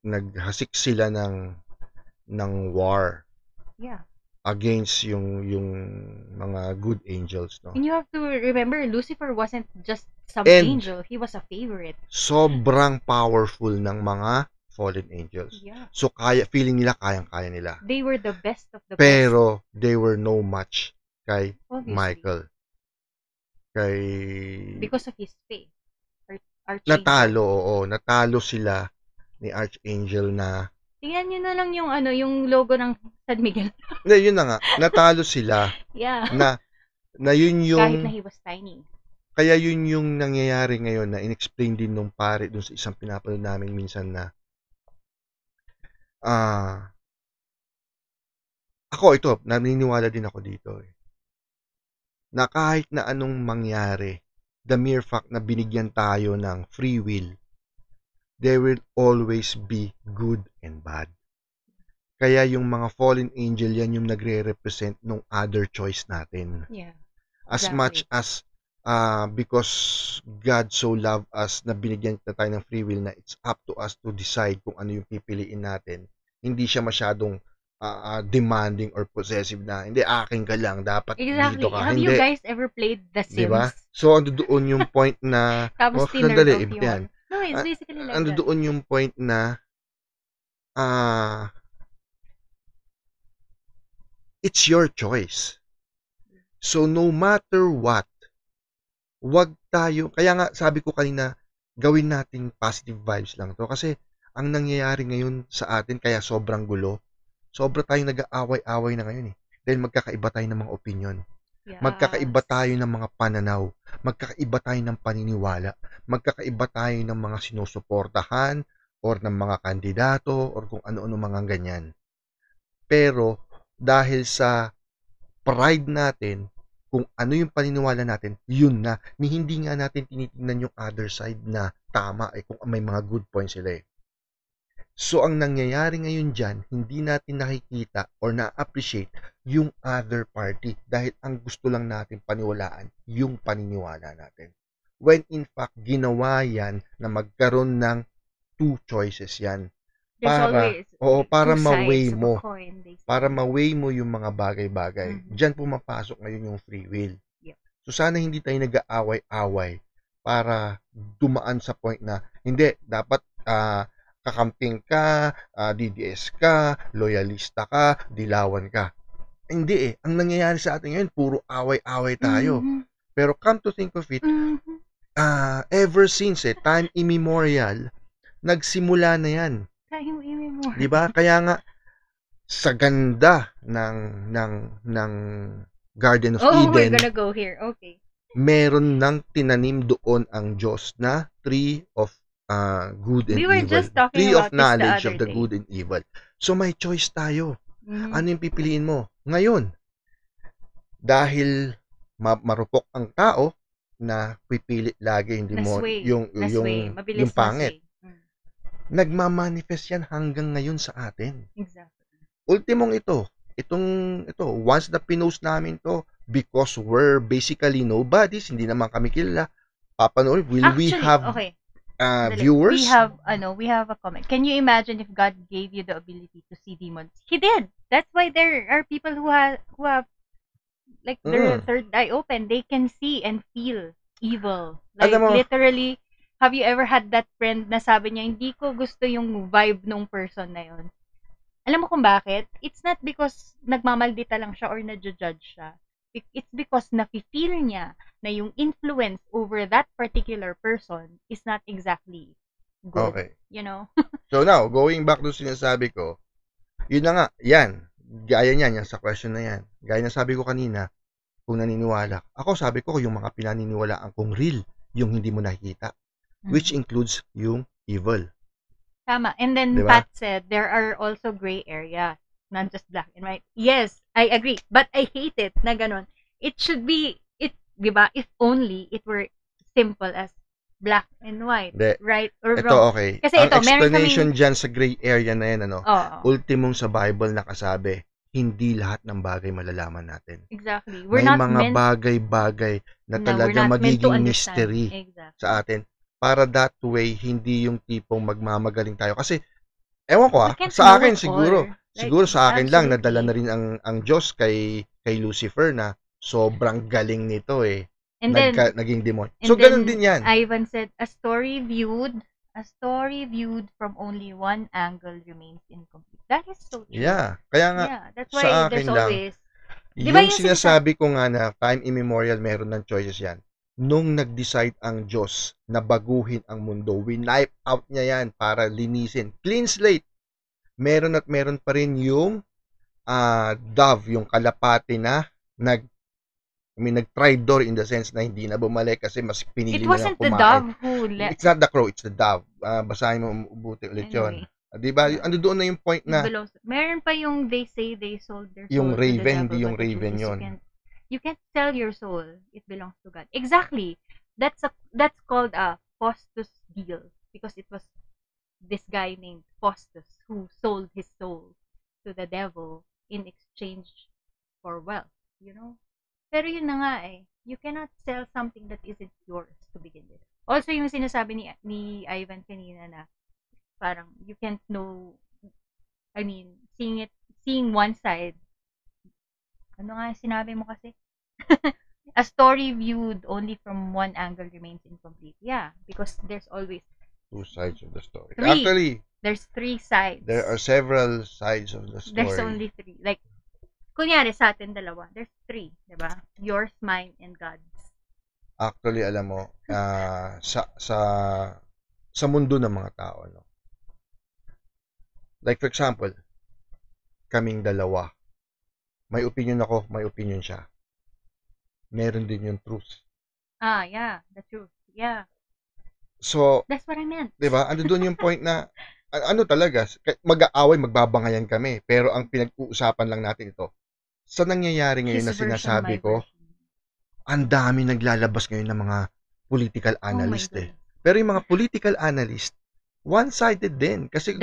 Naghasik sila ng war. Yeah. Against yung mga good angels, no. And you have to remember, Lucifer wasn't just some And angel. He was a favorite. sobrang powerful ng mga fallen angels. Yeah. So feeling nila kayang-kaya nila. They were the best of the Pero they were no match kay Obviously. Michael. Because of his faith. Archangel. Natalo sila ni Archangel na. Tingnan nyo na lang yung logo ng San Miguel. Hindi, yun na nga. Natalo sila. Yeah. Na yun yung. Kahit na he was tiny. Kaya yun yung nangyayari ngayon na inexplain din nung pare dun sa isang pinapanood namin minsan na ako ito, naniniwala din ako dito na kahit na anong mangyari, the mere fact na binigyan tayo ng free will, there will always be good and bad. Kaya yung mga fallen angel, yan yung nagre-represent ng other choice natin. Yeah. As Exactly. much as because God so loved us na binigyan na tayo ng free will na it's up to us to decide kung ano yung pipiliin natin. Hindi siya masyadong demanding or possessive na hindi akin ka lang, dapat Exactly. dito ka. Have Hindi. you guys ever played The Sims? Diba? So ando doon yung point na Tapos sandali, tinurn off yan. No, it's basically like Ando that. doon yung point na it's your choice. So no matter what, wag tayo, kaya nga sabi ko kanina, gawin nating positive vibes lang to kasi ang nangyayari ngayon sa atin kaya sobrang gulo. Sobra tayong nag-aaway-away na ngayon Dahil magkakaiba tayo ng mga opinion. Yes. Magkakaiba tayo ng mga pananaw. Magkakaiba tayo ng paniniwala. Magkakaiba tayo ng mga sinusuportahan or ng mga kandidato or kung ano-ano mga ganyan. Pero dahil sa pride natin, kung ano yung paniniwala natin, yun na. Hindi nga natin tinitingnan yung other side na tama kung may mga good points sila So, ang nangyayari ngayon dyan, hindi natin nakikita or na-appreciate yung other party dahil ang gusto lang natin paniwalaan yung paniniwala natin. When in fact, ginawa yan na magkaroon ng two choices yan. Para ma-weigh mo. Para ma-weigh mo yung mga bagay-bagay. Mm-hmm. Diyan pumapasok ngayon yung free will. Yep. So, sana hindi tayo nag-aaway-away para dumaan sa point na hindi, dapat kakamping ka, DDS ka, loyalista ka, dilawan ka. Hindi Ang nangyayari sa atin ngayon, puro away-away tayo. Mm-hmm. Pero come to think of it, ever since time immemorial, nagsimula na yan. Time immemorial. Diba? Kaya nga, sa ganda ng Garden of Eden, we're gonna go here. Okay. meron nang tinanim doon ang Diyos na tree of good and evil. We were just talking Tree about of knowledge this the of the other good and evil. So may choice tayo. Mm-hmm. Ano yung pipiliin mo? Ngayon, dahil marupok ang tao na pipili lagi hindi mo yung pangit. Nagmamanifest yan hanggang ngayon sa atin. Exactly. Ultimong ito, once na pinost namin to, because we're basically nobodies, hindi naman kami kilala, papanoorin? Will we Actually, have okay. viewers? We have a comment. Can you imagine if God gave you the ability to see demons? He did. That's why there are people who have like their third eye open. They can see and feel evil. Like Alam mo, literally, have you ever had that friend na sabi niya, hindi ko gusto yung vibe nung person na yon? Alam mo kung bakit? It's not because nagmamaldita lang siya or nadjudge siya. It's because nafe-feel niya na yung influence over that particular person is not exactly good. okay. You know? So now, going back to sinasabi ko, yun na nga, yan. Gaya niyan, yan sa question na yan. Gaya na sabi ko kanina, kung naniniwala. Ako sabi ko, yung mga pinaniniwalaan kong real, yung hindi mo nakikita. Which includes yung evil. Tama. And then Diba? Pat said, there are also gray areas, not just black and white. Yes, I agree. But I hate it na ganun. It should be, diba, if only it were simple as black and white. Hindi. Right or Ito wrong. okay. Kasi Ang ito, meron explanation dyan sa gray area na yan, Oo. ultimong sa Bible nakasabi, hindi lahat ng bagay malalaman natin. Exactly. We're May not mga meant, bagay-bagay na we're talaga not meant to magiging understand. mystery Exactly. sa atin. Para that way, hindi yung tipong magmamagaling tayo. Kasi, ewan ko We can't sa know akin it siguro, all. Like, siguro sa akin lang, absolutely. nadala na rin ang Diyos kay Lucifer na sobrang galing nito eh. And then, Naging demon. and So, ganun then din yan. Ivan said, a story viewed from only one angle remains incomplete. That is so true. Yeah. Kaya nga, Yeah, that's why sa there's akin lang, always, Di ba yung yung sinasabi ko nga na time immemorial meron ng choices yan. Nung nag-decide ang Diyos na baguhin ang mundo, winipe out niya yan para linisin. Clean slate. Meron at meron pa rin yung dove, yung kalapati na nag-tried door in the sense na hindi na bumalik kasi mas pinili it na wasn't kumain. the dove who left. It's not the crow, it's the dove. Basahin mo buti ulit yun. Anyway. Di ba? Ando doon na yung point na Meron pa yung they say they sold their soul yung to the raven, devil, hindi yung but the truth raven is yun. You can't sell your soul. It belongs to God. Exactly. That's called a Faustus deal because it was this guy named Faustus who sold his soul to the devil in exchange for wealth, you know? Pero yun na nga eh. You cannot sell something that isn't yours to begin with. Also, yung sinasabi ni Ivan kanina na parang you can't know, I mean, seeing one side. Ano nga sinabi mo kasi? A story viewed only from one angle remains incomplete. Yeah, because there's always two sides of the story. Three. Actually, there's three sides. there are several sides of the story. There's only three. Like, kunyari sa atin dalawa, there's three, diba? Yours, mine, and God's. Actually, alam mo, sa mundo ng mga tao, no? Like for example, kaming dalawa. May opinion ako, may opinion siya. Meron din yung truth. Yeah, the truth. Yeah. So, that's what I meant. 'Di ba? Ano doon yung point na ano talaga, mag-aaway, magbabangayan kami, pero ang pinag-uusapan lang natin ito. Sa nangyayari ngayon na sinasabi ko, ang dami naglalabas ngayon ng mga political analyst Pero yung mga political analyst, one-sided din. Kasi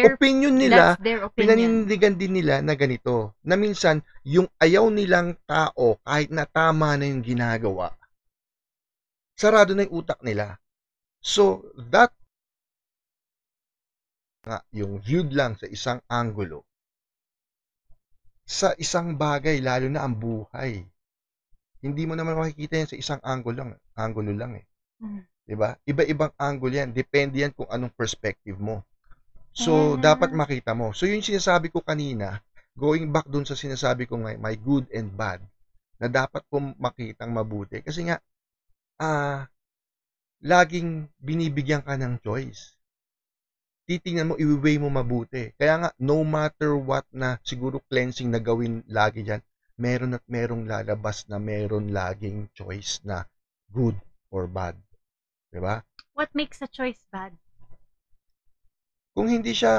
opinion nila, pinanindigan din nila na ganito. Na minsan, yung ayaw nilang tao, kahit na tama na yung ginagawa, sarado na yung utak nila. So, that yung viewed lang sa isang angulo, sa isang bagay, lalo na ang buhay. Hindi mo naman makikita yan sa isang angulo lang eh. Diba? Iba-ibang angle yan. Depende yan kung anong perspective mo. So, dapat makita mo. So, yung sinasabi ko kanina, going back dun sa sinasabi ko ngayon, my good and bad, na dapat po makitang mabuti. Kasi nga, laging binibigyan ka ng choice. Titingnan mo, i-weigh mo mabuti. Kaya nga, no matter what na siguro cleansing na gawin lagi dyan, meron at merong lalabas na meron laging choice na good or bad. Diba? What makes a choice bad? Kung hindi siya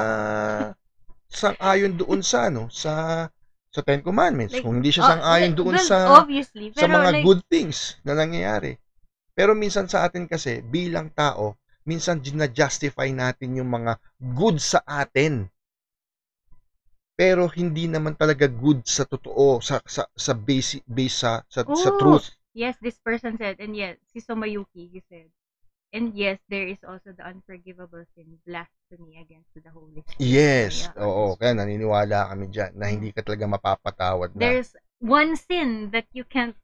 sang-ayon doon sa sa Ten Commandments, kung hindi siya sang-ayon doon sa mga good things na nangyayari. Pero minsan sa atin kasi, bilang tao, minsan gina-justify natin yung mga good sa atin. Pero hindi naman talaga good sa totoo, sa base sa truth. Yes, this person said, and yes, si Somayuki, he said, and yes, there is also the unforgivable sin, blasphemy against the Holy Spirit. So, Yes, yeah, oo. that's Kaya true. naniniwala kami dyan na hindi ka talaga mapapatawad na. There's one sin that you can't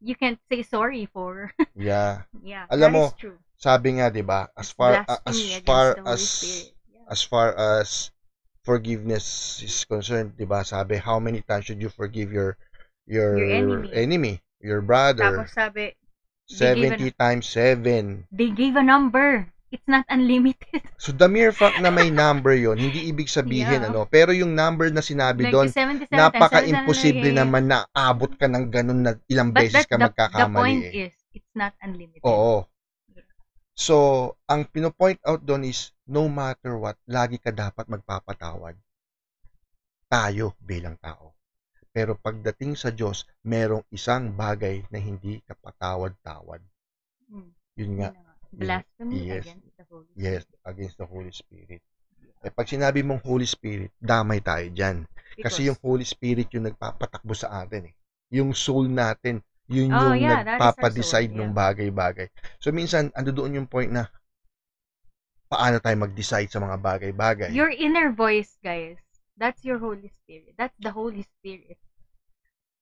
you can't say sorry for. Yeah. Yeah, Alam that mo, is true. sabi nga 'di ba, It's blasphemy against the Holy Spirit. Yeah. as far as forgiveness is concerned, 'di ba? Sabi, how many times should you forgive your Your enemy. your brother? Tapos sabi, 70 times 7. they gave a number. It's not unlimited. So the mere fact na may number 'yon, hindi ibig sabihin Yeah. ano, pero yung number na sinabi Like doon, 77 times 77, napaka-imposible yeah. naman na abot ka ng ganun na ilang But beses ka the magkakamali point eh. is, it's not unlimited. Oo. So, ang pino-point out doon is, no matter what, lagi ka dapat magpapatawad. Tayo bilang tao. Pero pagdating sa Diyos, merong isang bagay na hindi ka patawad-tawad. Yun nga. Blasphemy Yes. against the Holy Spirit. Yes, against the Holy Spirit. Eh, pag sinabi mong Holy Spirit, damay tayo dyan. Kasi yung Holy Spirit yung nagpapatakbo sa atin eh. Yung soul natin, yun yung nagpapadecide ng bagay-bagay. So minsan, ando doon yung point na paano tayo mag-decide sa mga bagay-bagay. Your inner voice, guys, that's your Holy Spirit. That's the Holy Spirit.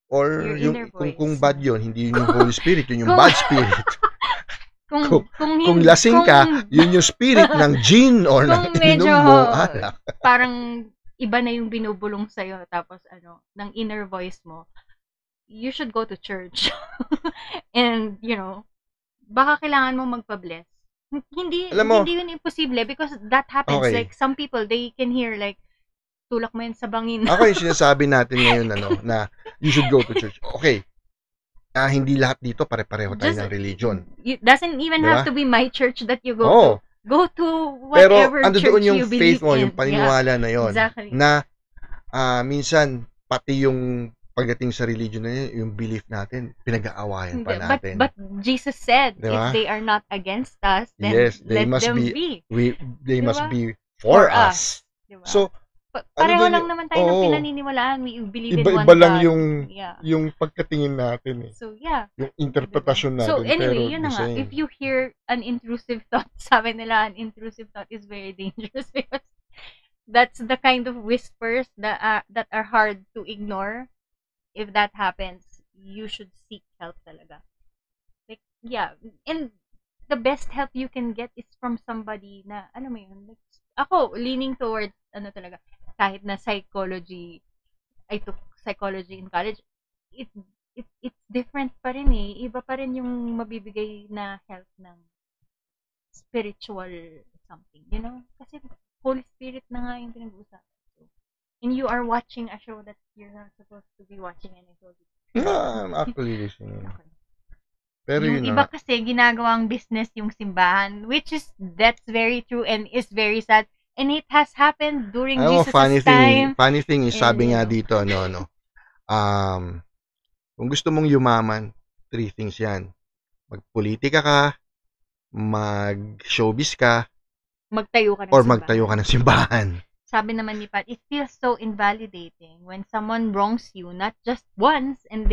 Or yung, kung bad yun, hindi yun yung Holy Spirit, yun yung bad spirit. Kung lasing ka, yun yung spirit ng gin or ng inom mo alak. Parang iba na yung binubulong sa'yo, tapos ng inner voice mo, you should go to church. And, baka kailangan mo magpa-bless. Hindi yun imposible because that happens. Okay. Like, some people, they can hear like, tulak mo yan sa bangin. Ako yung sinasabi natin ngayon, na you should go to church. Okay. Hindi lahat dito pare-pareho tayo ng religion. It doesn't even have to be my church that you go to. Go to whatever church doon yung you faith mo, in. Yung paniniwala na yon. Exactly. Na minsan, pati yung pagdating sa religion na yun, yung belief natin, pinag-aawayan pa natin. But Jesus said, if they are not against us, then let them be. They must be for us. Diba? So, pareho lang naman tayo ng pinaniniwalaan. We believe in one Iba lang God. yung pagkatingin natin eh. So, yeah. Yung interpretasyon natin. So, anyway, pero yun na nga. If you hear an intrusive thought, sabi nila, an intrusive thought is very dangerous because that's the kind of whispers that are hard to ignore. If that happens, you should seek help talaga. Like, yeah. And the best help you can get is from somebody na, alam mo yun, like, ako, leaning towards, talaga, kahit na psychology, I took psychology in college, it's different pa rin eh. Iba pa rin yung mabibigay na help ng spiritual something, Kasi Holy Spirit na nga yung pinag-uusapan. And you are watching a show that you're not supposed to be watching and I told you. No, I'm actually listening. Okay. Pero yung iba kasi ginagawang business yung simbahan, which is, that's very true and is very sad. And it has happened during Jesus' time. Funny thing is, sabi nga dito, kung gusto mong yumaman, 3 things yan. Magpolitika ka, mag-showbiz ka, magtayo ka ng simbahan. Sabi naman ni Pat, it feels so invalidating when someone wrongs you, not just once, and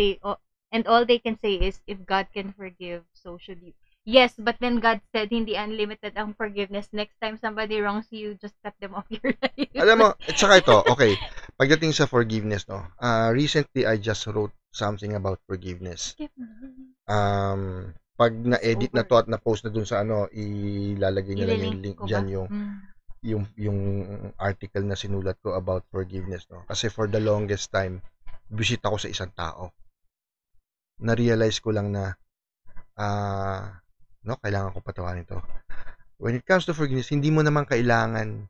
all they can say is, if God can forgive, so should you. Yes, but when God said hindi unlimited ang forgiveness, next time somebody wrongs you, just cut them off your life. Alam mo, at saka ito, okay, pagdating sa forgiveness, recently I just wrote something about forgiveness. Pag na-edit na to at na-post na dun sa ilalagay na lang yung link dyan, yung article na sinulat ko about forgiveness, Kasi for the longest time, visit ako sa isang tao. Na-realize ko lang na kailangan ko patawarin to. When it comes to forgiveness, hindi mo naman kailangan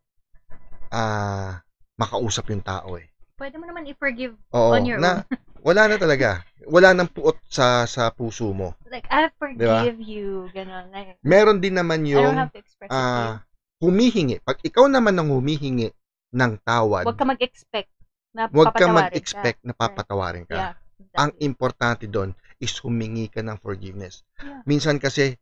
makausap yung tao eh. Pwede mo naman i-forgive on your own. Wala na talaga. Wala nang puot sa puso mo. Like, I forgive you, gano'n. Like, meron din naman yung I don't have to express it humihingi. Pag ikaw naman ang humihingi ng tawad, huwag ka mag-expect na papatawarin ka. Yeah, exactly. Ang importante doon is humingi ka ng forgiveness. Yeah. Minsan kasi,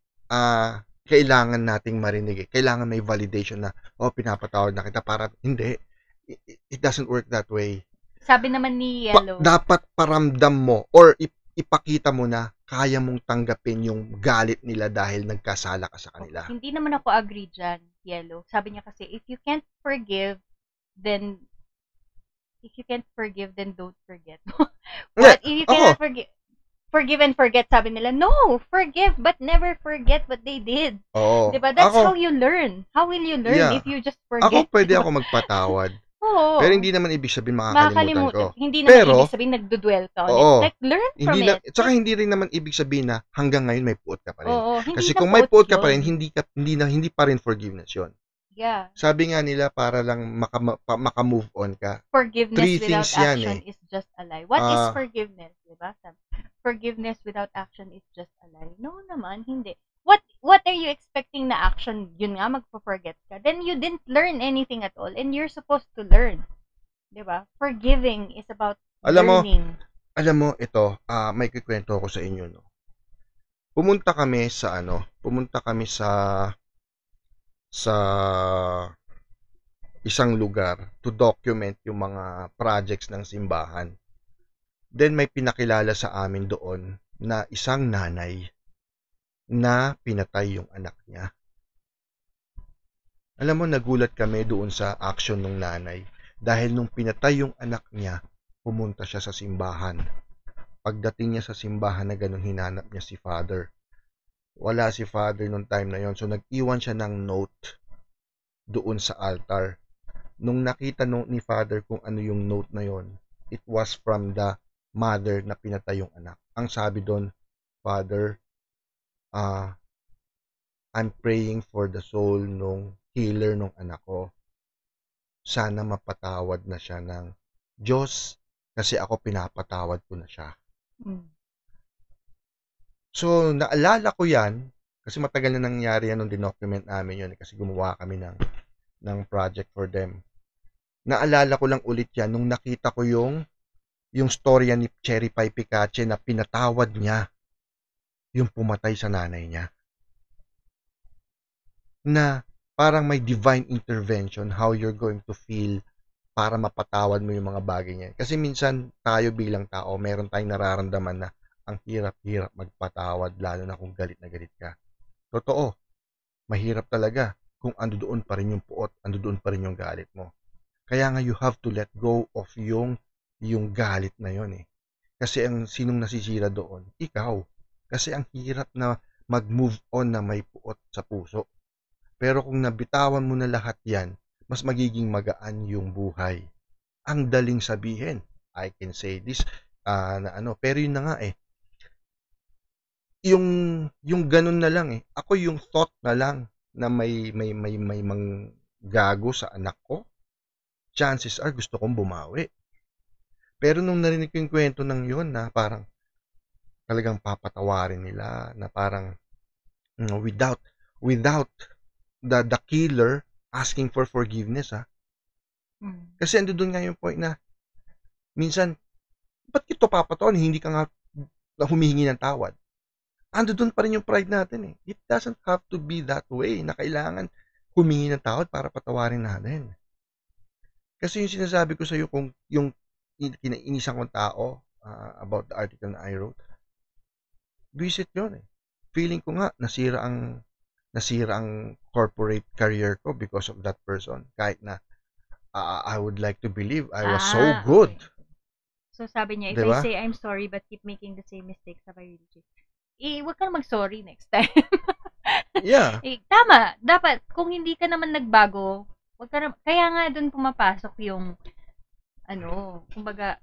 kailangan nating marinig. Kailangan may validation na, pinapatawad na kita. Para, hindi. It doesn't work that way. Sabi naman ni Yellow. Dapat paramdam mo or ipakita mo na kaya mong tanggapin yung galit nila dahil nagkasala ka sa kanila. Hindi naman ako agree dyan, Yellow. Sabi niya kasi, if you can't forgive, then don't forget. What? If you cannot forgive and forget, sabi nila, no, forgive but never forget what they did. Oo. Diba? That's how you learn. How will you learn if you just forget? Ako pwede ako magpatawad. Oo. Pero hindi naman ibig sabihin makakalimutan ko. Hindi naman ibig sabihin nagdudwell ka on it. Like, learn from it. Tsaka hindi rin naman ibig sabihin na hanggang ngayon may puot ka pa rin. Oo, kasi kung may puot ka pa rin, hindi pa rin forgiveness yun. Yeah. Sabi nga nila para lang maka-move on ka. Forgiveness without action is just a lie. What is forgiveness? Diba? Forgiveness without action is just a lie. No naman, hindi. What are you expecting na action? Yun nga, magpo-forget ka. Then you didn't learn anything at all and you're supposed to learn. Diba? Forgiving is about learning. Alam mo, ito, may kikwento ako sa inyo, no? Pumunta kami sa isang lugar to document yung mga projects ng simbahan. Then may pinakilala sa amin doon na isang nanay na pinatay yung anak niya. Alam mo, nagulat kami doon sa action ng nanay dahil nung pinatay yung anak niya, pumunta siya sa simbahan. Pagdating niya sa simbahan na ganun, hinanap niya si Father. Wala si Father nung time na yon, so nag-iwan siya ng note doon sa altar. Nung nakita ni Father kung ano yung note na yon, it was from the mother na pinatay yung anak. Ang sabi doon, Father, I'm praying for the soul nung killer nung anak ko. Sana mapatawad na siya ng Diyos kasi ako pinapatawad ko na siya. So, naalala ko yan kasi matagal na nangyari yan nung dinocument namin yun kasi gumawa kami ng project for them. Naalala ko lang ulit yan nung nakita ko yung storya ni Cherry Pie Picache na pinatawad niya yung pumatay sa nanay niya. Na parang may divine intervention how you're going to feel para mapatawad mo yung mga bagay niya. Kasi minsan tayo bilang tao, meron tayong nararamdaman na ang hirap-hirap magpatawad lalo na kung galit na galit ka. Totoo, mahirap talaga kung ando doon pa rin yung puot, ando doon pa rin yung galit mo. Kaya nga you have to let go of yung galit na yon eh. Kasi ang sinong nasisira doon? Ikaw. Kasi ang hirap na mag-move on na may puot sa puso. Pero kung nabitawan mo na lahat yan, mas magiging magaan yung buhay. Ang daling sabihin. I can say this, pero yun na nga eh. Yung ganun na lang eh. Ako yung thought na lang na may manggago sa anak ko, chances are gusto kong bumawi. Pero nung narinig ko yung kwento ng yun na parang talagang papatawarin nila, na parang without the killer asking for forgiveness, Kasi ando doon nga yung point na minsan, ba't ito papatawarin? Hindi ka nga humihingi ng tawad. Ando doon pa rin yung pride natin eh. It doesn't have to be that way na kailangan humingi ng tawad para patawarin natin. Kasi yung sinasabi ko sa iyo, kung yung inisan kong tao about the article na I wrote, visit yun eh. Feeling ko nga nasira ang corporate career ko because of that person. Kahit na I would like to believe I was so good. Okay. So sabi niya, if diba? I say I'm sorry but keep making the same mistakes, have I really changed? Huwag kang mag-sorry next time. Yeah. Tama. Dapat, kung hindi ka naman nagbago, kaya nga dun pumapasok yung, kumbaga,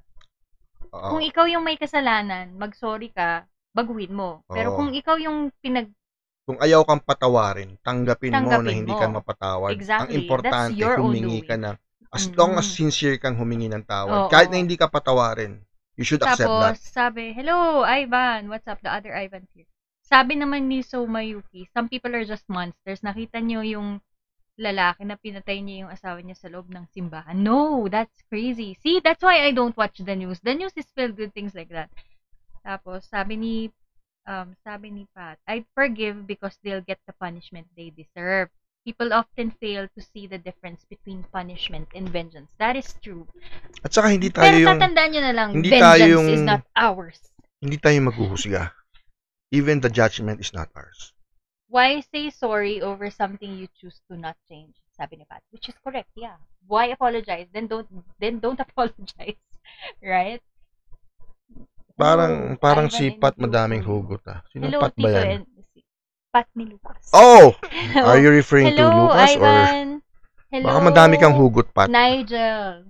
kung ikaw yung may kasalanan, mag-sorry ka, baguhin mo. Pero kung ikaw yung kung ayaw kang patawarin, tanggapin mo na hindi ka mapatawad. Exactly. Ang importante, humingi ka na. As long as sincere kang humingi ng tawad. Oo. Kahit na hindi ka patawarin, you should accept that. Tapos, sabi, hello, Ivan. What's up? The other Ivan's here. Sabi naman ni Somayuki, some people are just monsters. Nakita niyo yung lalaki na pinatay niya yung asawa niya sa loob ng simbahan. No, that's crazy. See, that's why I don't watch the news. The news is filled with things like that. Tapos, sabi ni Pat, I forgive because they'll get the punishment they deserve. People often fail to see the difference between punishment and vengeance. That is true. At saka hindi tayo Pero yung tatandaan nyo na lang, hindi vengeance tayo yung is not ours. Hindi tayo maghuhusga. Even the judgment is not ours. Why say sorry over something you choose to not change? Sabi ni Pat, which is correct, yeah. Why apologize? Then don't apologize, right? Parang Ivan si and Pat Blue madaming for you. hugot Sinong Hello, Pat ba Tito yan? and Pat ni Lucas. Oh! Are Hello, you referring to hello, Lucas or Ivan. baka madami kang Hello, hugot, Pat? Nigel.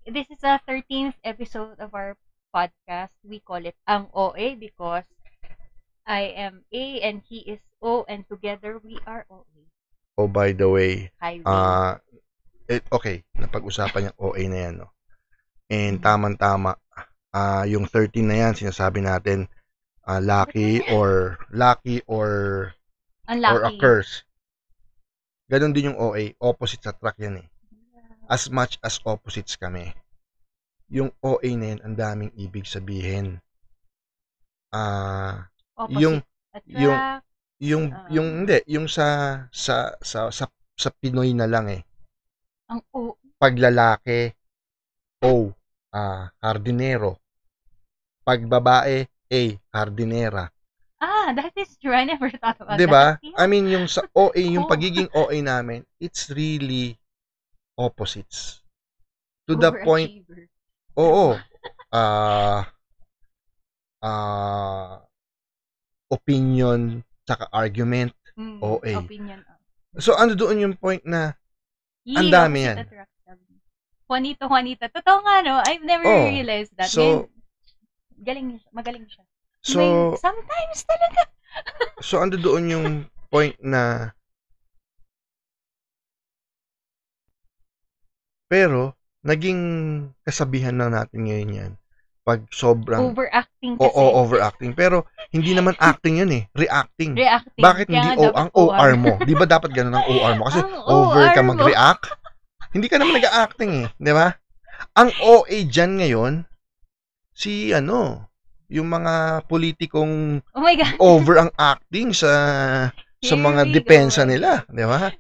This is the 13th episode of our podcast. We call it Ang OA because I am A and he is O and together we are OA. Oh, by the way, Hi, Ray. okay, napag-usapan yung OA na yan, no? And Mhm. tamang-tama, yung 13 na yan, sinasabi natin, lucky or a Unlucky. curse. Ganon din yung OA, opposite sa track yan eh. As much as opposites kami, yung OA na yan, ang daming ibig sabihin. Yung Opposite yung attract. hindi, yung sa Pinoy na lang eh. Ang O. Pag lalaki, O, hardinero. Pag babae, A, hardinera. That is true. I never thought about Diba? that. I mean, yung sa OA, yung Oh. pagiging OA namin, it's really opposites. To the point, Overachiever. oo, opinion, saka argument, OA. Opinion. So, ano doon yung point na ang Yee, dami opposite yan. attract. Juanita. Totoo nga, no? I've never realized that. So, magaling siya. so, Sometimes talaga. so, ando doon yung point na pero, naging kasabihan na natin ngayon yan. Pag sobrang Overacting kasi. overacting. Pero, hindi naman acting yun eh. Reacting. Bakit Kaya hindi nga ang dapat OR mo? Di ba dapat ganun ang OR mo? Kasi Ang over OR ka mo. mag-react. Hindi ka naman nag-acting eh. Di ba? Ang OA dyan ngayon, yung mga politikong Oh my God. over ang acting sa Here mga we depensa go. nila. Di ba?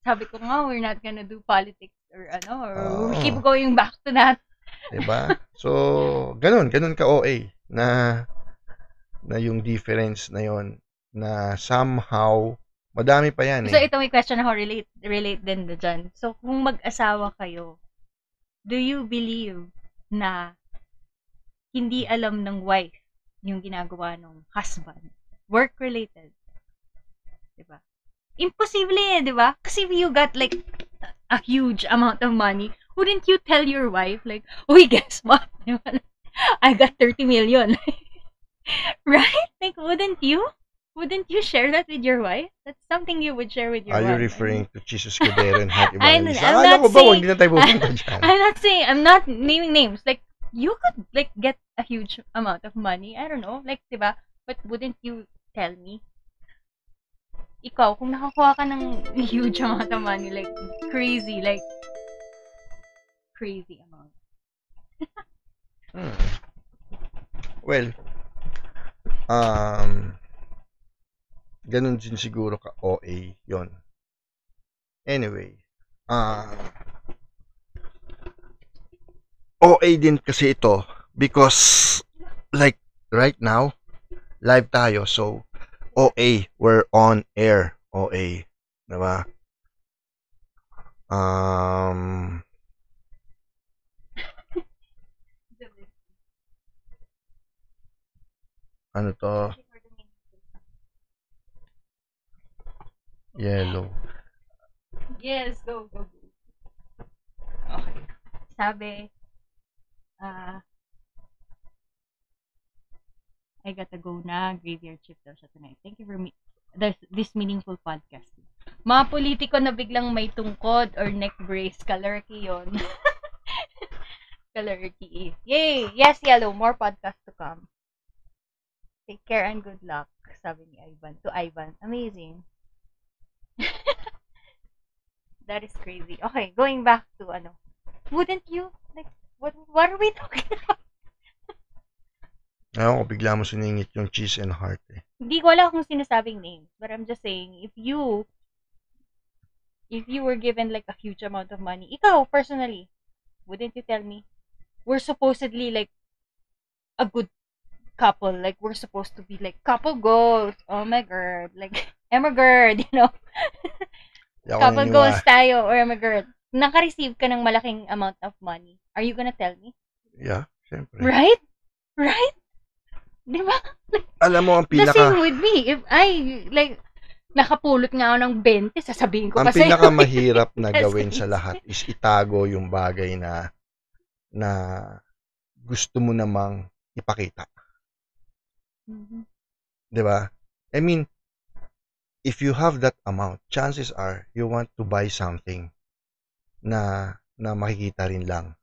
Sabi ko nga, we're not gonna do politics or Oo. we keep going back to that. Diba? So, ganun ka OA na yung difference na yon na somehow madami pa yan eh. So, ito may question ako relate din na dyan. So, kung mag-asawa kayo, do you believe na hindi alam ng wife yung ginagawa ng husband? Work-related. Diba? Imposible eh, diba? Kasi if you got like a huge amount of money, wouldn't you tell your wife like, uy, guess what? I got 30 million. Right? Like, wouldn't you? Wouldn't you share that with your wife? That's something you would share with your Are wife. you referring to Jesus Cordero and Heart I'm Evangelist? not Alam ko ba, saying- hindi na tayo pupunta dyan. I'm not naming names. Like, you could like get a huge amount of money. I don't know. Like, diba? But wouldn't you tell me? Ikaw, kung nakakuha ka ng huge amount of money, like, crazy amount. Well, ganun din siguro ka OA yon. Anyway, OA din kasi ito because like right now, live tayo. So, OA, we're on air. OA. Diba? Ano to? Yellow. Yes, go. Okay. Sabi, I gotta go na. Graveyard shift daw siya tonight. Thank you for this meaningful podcast. Mga politiko na biglang may tungkod or neck brace, kalarki yun. Kalarki. Yay! Yes, Yellow. More podcasts to come. Take care and good luck, sabi ni Ivan. To Ivan. Amazing. That is crazy. Okay, going back to wouldn't you? Like, what are we talking about? Ayaw ko, bigla mo siningit yung cheese and heart eh. Hindi ko alam kung sinasabing names, but I'm just saying, if you were given like a huge amount of money, ikaw, personally, wouldn't you tell me? We're supposedly like a good couple, like we're supposed to be like couple goals. Oh my god, like Emma-girl, Di ako couple goals naniniwala. tayo, or Emma-girl. Naka-receive ka ng malaking amount of money. Are you gonna tell me? Yeah, syempre. Right? Right? Di ba? Alam mo, ang The pinaka... same with me. If I, like, nakapulot nga ako ng 20, sasabihin ko Ang pa sa'yo. pinakamahirap na Yes, gawin sa please. lahat is itago yung bagay na gusto mo namang ipakita. Mhm. 'Di ba? I mean, if you have that amount, chances are you want to buy something na makikita rin lang.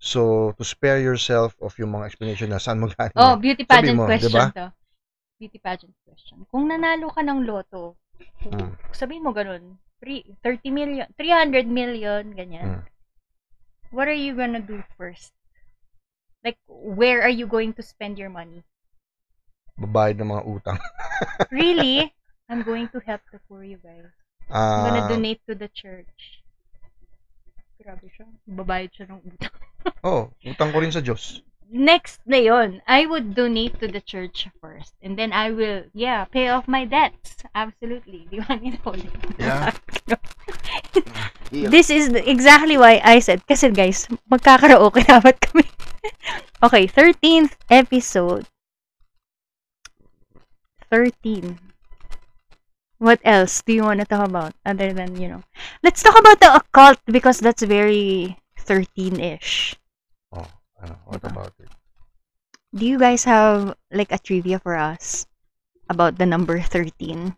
So, to spare yourself of yung mga explanation na saan mo galing Oh, yan, beauty sabi pageant mo, 'di question ba? to. Beauty pageant question. Kung nanalo ka ng loto, sabihin mo ganun, 30 million, 300 million, ganyan. What are you gonna do first? Like, where are you going to spend your money? Babayad ng mga utang. Really? I'm going to help the poor, you guys. I'm gonna donate to the church. Grabe siya. Babayad siya ng utang. Utang ko rin sa Diyos. Next na yun, I would donate to the church first. And then I will, pay off my debts. Absolutely. Do you want me to hold it? Yeah. This is exactly why I said, kasi guys, magkakaraoke dapat kami. Okay, 13th episode. 13. What else do you want to talk about other than, let's talk about the occult because that's very 13-ish. What about it? Do you guys have like a trivia for us about the number 13?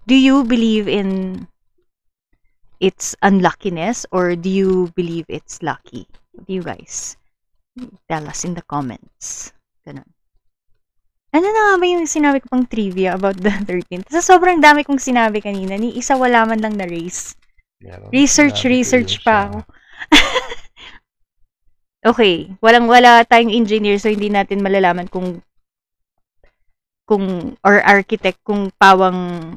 Do you believe in its unluckiness or do you believe it's lucky? What do you guys tell us in the comments? Ganun. Ano na nga ba yung sinabi ko pang trivia about the 13th? Sa sobrang dami kong sinabi kanina, ni isa wala man lang na race. Research pa ako. Okay, wala tayong engineer so hindi natin malalaman kung or architect kung pawang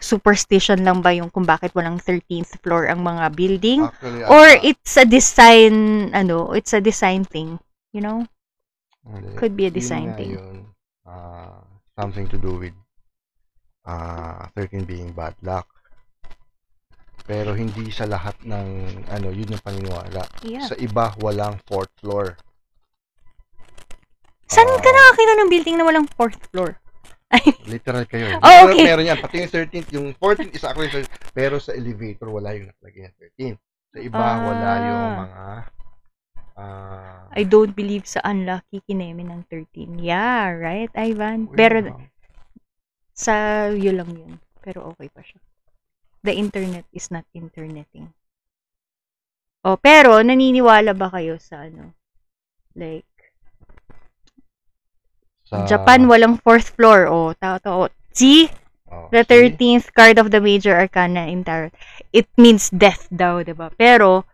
superstition lang ba yung kung bakit walang 13th floor ang mga building. Actually, or it's a design, it's a design thing, Could be a design thing. Yun, something to do with 13 being bad luck. Pero hindi sa lahat ng yun yung paniniwala. Yeah. Sa iba walang 4th floor. Saan ka nakakita ng building na walang 4th floor? Literal kayo. Oh, okay. Meron yan. Pati yung 13th, yung 14th is actually 13th. Pero sa elevator wala yung nakalagay na 13th. Sa iba wala yung mga I don't believe sa unlucky kineme ng 13. Yeah, right, Ivan? Pero sa yun lang yun. Pero okay pa siya. The internet is not interneting. Pero naniniwala ba kayo sa like sa Japan walang 4th floor. See? The 13th card of the major arcana in tarot. It means death daw, diba? Pero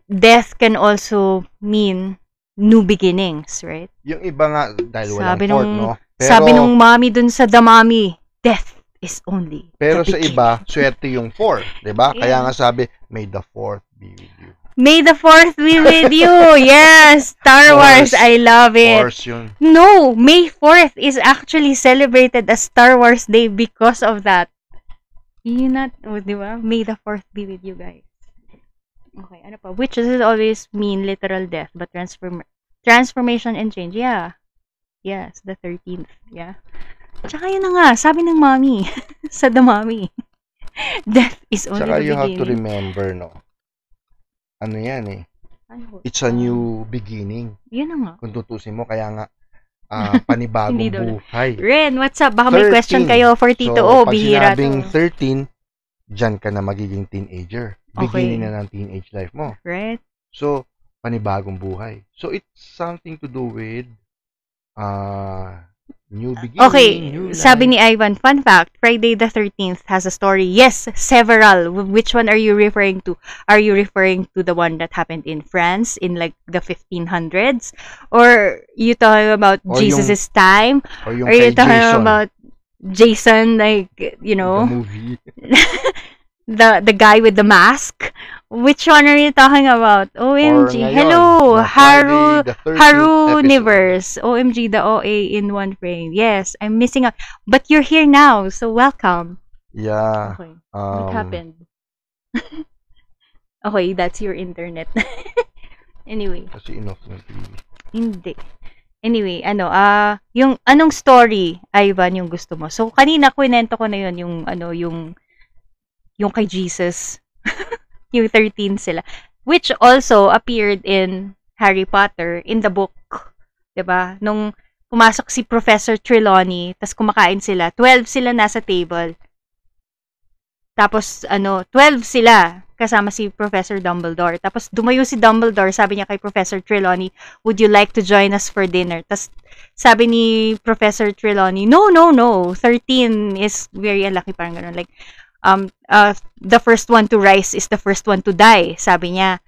death can also mean new beginnings, right? Yung iba nga dahil walang 4th, no? Pero, sabi nung mami dun sa damami, death is only pero the sa iba, swerte yung 4, 'di ba? Yeah. Kaya nga sabi, may the 4th be with you. May the 4th be with you. Yes, Star Wars, I love it. Force yun. No, May 4th is actually celebrated as Star Wars Day because of that. Di ba? May the 4th be with you guys. Okay, ano pa? Which doesn't always mean literal death, but transformation and change. Yeah. Yes, the 13th. Yeah. Tsaka yun na nga, sabi ng mommy, sa the mommy, death is only Tsaka the you beginning. have to remember, no? Ano yan eh? It's a new beginning. Yun na nga. Kung tutusin mo, kaya nga, panibagong buhay. Ren, what's up? Baka may question kayo for Tito O, bihira to. So, pag sinabing 13, dyan ka na magiging teenager. Beginning na ng teenage life mo. Right. So, panibagong buhay. So, it's something to do with new beginning. Okay, new sabi life. ni Ivan, fun fact, Friday the 13th has a story. Yes, several. Which one are you referring to? Are you referring to the one that happened in France in like the 1500s? Or you talking about Jesus' time? Or yung are you talking Jason, about Jason, like, the movie? the guy with the mask? Which one are you talking about? Or OMG. ngayon, Hello, na Friday the 13th Haru episode. Universe. OMG, the OA in one frame. Yes, I'm missing out. But you're here now, so welcome. Yeah. Okay. What happened? Okay, that's your internet. Anyway. Kasi inoff ng TV. Hindi. Anyway, yung anong story, Ivan, yung gusto mo? So, kanina kwento ko na yun, yung kay Jesus. Yung 13 sila. Which also appeared in Harry Potter, in the book. 'Di ba? Nung pumasok si Professor Trelawney, tas kumakain sila, 12 sila nasa table. Tapos, 12 sila, kasama si Professor Dumbledore. Tapos, dumayo si Dumbledore, sabi niya kay Professor Trelawney, would you like to join us for dinner? Tapos, sabi ni Professor Trelawney, no, 13 is very unlucky, parang gano'n. Like, the first one to rise is the first one to die, sabi niya.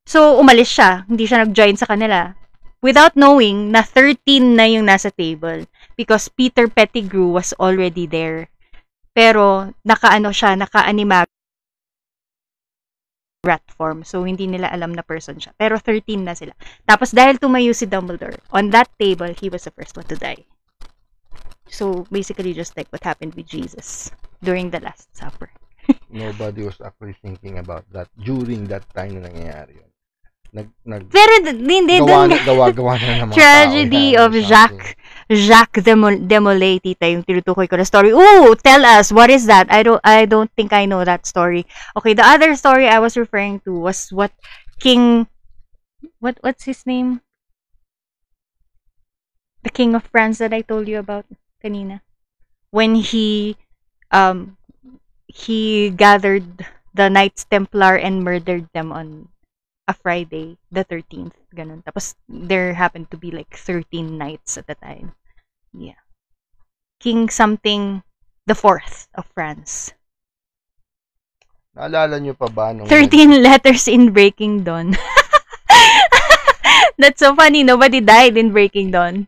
So, umalis siya. Hindi siya nag-join sa kanila. Without knowing na 13 na yung nasa table. Because Peter Pettigrew was already there. Pero, naka-animag rat form. So, hindi nila alam na person siya. Pero 13 na sila. Tapos, dahil tumayo si Dumbledore, on that table, he was the first one to die. So, basically, just like what happened with Jesus during the Last Supper. Nobody was actually thinking about that during that time na nangyayari yun. Pero, hindi, gawa na ng mga tragedy tao, of Jacques Demolay, tita, yung tinutukoy ko na story. Ooh, tell us, what is that? I don't think I know that story. Okay, the other story I was referring to was what what's his name? The King of France that I told you about kanina. When he gathered the Knights Templar and murdered them on a Friday, the 13th, ganun. Tapos, there happened to be like 13 knights at the time. Yeah. King something, the 4th of France. Naalala nyo pa ba? 13 letters in Breaking Dawn. That's so funny. Nobody died in Breaking Dawn.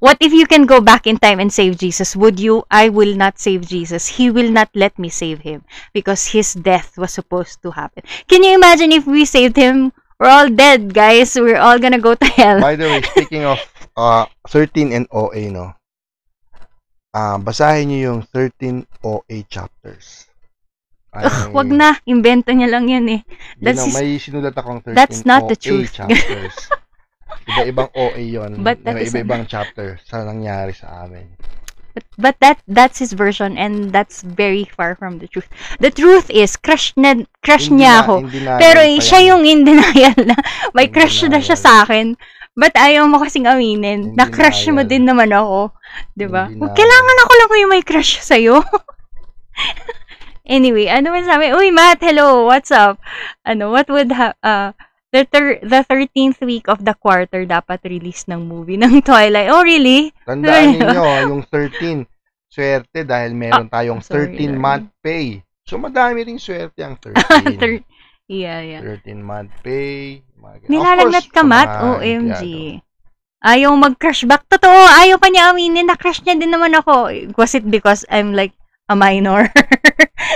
What if you can go back in time and save Jesus? Would you? I will not save Jesus. He will not let me save him because his death was supposed to happen. Can you imagine if we saved him? We're all dead, guys. We're all gonna go to hell. By the way, speaking of 13 and OA, no? Basahin niyo yung 13 OA chapters. Wag na. Invento niya lang yan eh. May sinulat akong 13 that's not OA the truth. chapters. Iba-ibang OA yun. But may iba-ibang chapter sa nangyari sa amin. But that's his version and that's very far from the truth. The truth is, crush niya ako. Pero siya yung in denial na may crush na siya sa akin. But ayaw mo kasing aminin. Na-crush mo din naman ako. Diba? Kailangan ako lang yung may crush sa'yo. Anyway, ano man sabi? Uy, Matt, hello, what's up? What would the 13th week of the quarter dapat release ng movie ng Twilight. Oh, really? Tandaan niyo yung 13. Swerte dahil meron tayong 13-month pay. So, madami ring swerte ang 13. Yeah. 13-month pay. Nilalagnat ka, Matt? OMG. Ayaw mag-crush back. Totoo, ayaw pa niya aminin. Na-crush niya din naman ako. Was it because I'm like a minor?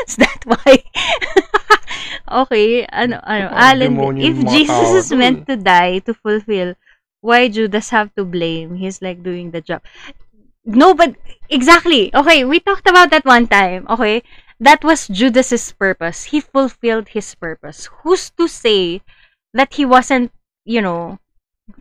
Is that why? Okay, Alan, if Jesus is meant to die to fulfill, why Judas have to blame? He's like doing the job. No, but exactly. Okay, we talked about that one time. Okay, that was Judas's purpose. He fulfilled his purpose. Who's to say that he wasn't,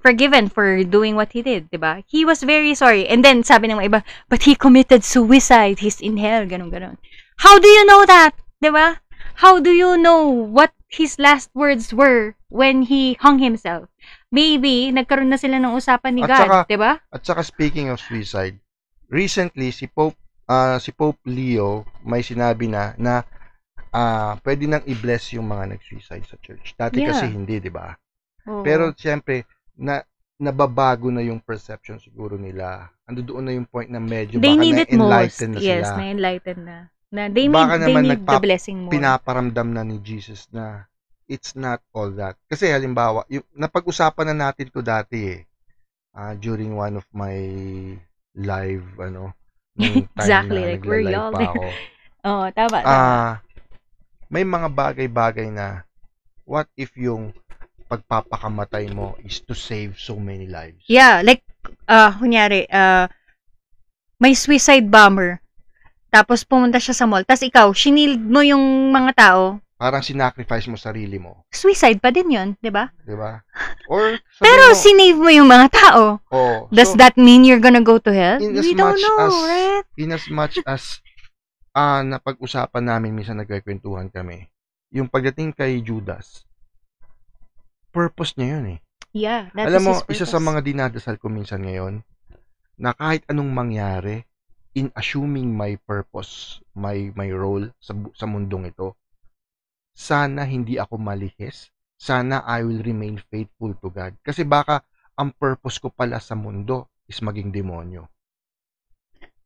forgiven for doing what he did, diba? He was very sorry. And then, sabi ng iba, but he committed suicide. He's in hell, ganun. How do you know that? Diba? How do you know what his last words were when he hung himself? Maybe, nagkaroon na sila ng usapan ni God, diba? At saka, speaking of suicide, recently, si Pope Leo, may sinabi na pwede nang i-bless yung mga nag-suicide sa church. Dati kasi hindi, diba? Oh. Pero, siyempre, nababago na yung perception siguro nila. Doon na yung point na medyo baka na-enlighten na sila. Yes, na-enlighten na. They need the blessing more. Pinaparamdam na ni Jesus na it's not all that. Kasi halimbawa, napag-usapan na natin to dati during one of my live nung time Exactly, na like we're nagla-live all pa there. ako. Oo, tama. May mga bagay-bagay na what if yung pagpapakamatay mo is to save so many lives? Yeah, like, kunyari, may suicide bomber. Tapos pumunta siya sa mall. Tapos ikaw, shinield mo yung mga tao. Parang sinacrifice mo sarili mo. Suicide pa din yun, di ba? Di ba? Or Pero sinave mo yung mga tao. Oh, Does so, that mean you're gonna go to hell? in as We don't much know, as right? in as much as napag-usapan namin, minsan nagkikwentuhan kami, yung pagdating kay Judas, purpose niya yun eh. Yeah, that Alam is mo, his purpose. isa sa mga dinadasal ko minsan ngayon, na kahit anong mangyari, in assuming my purpose, my role sa mundong ito, sana hindi ako malihis, sana I will remain faithful to God. Kasi baka ang purpose ko pala sa mundo is maging demonyo.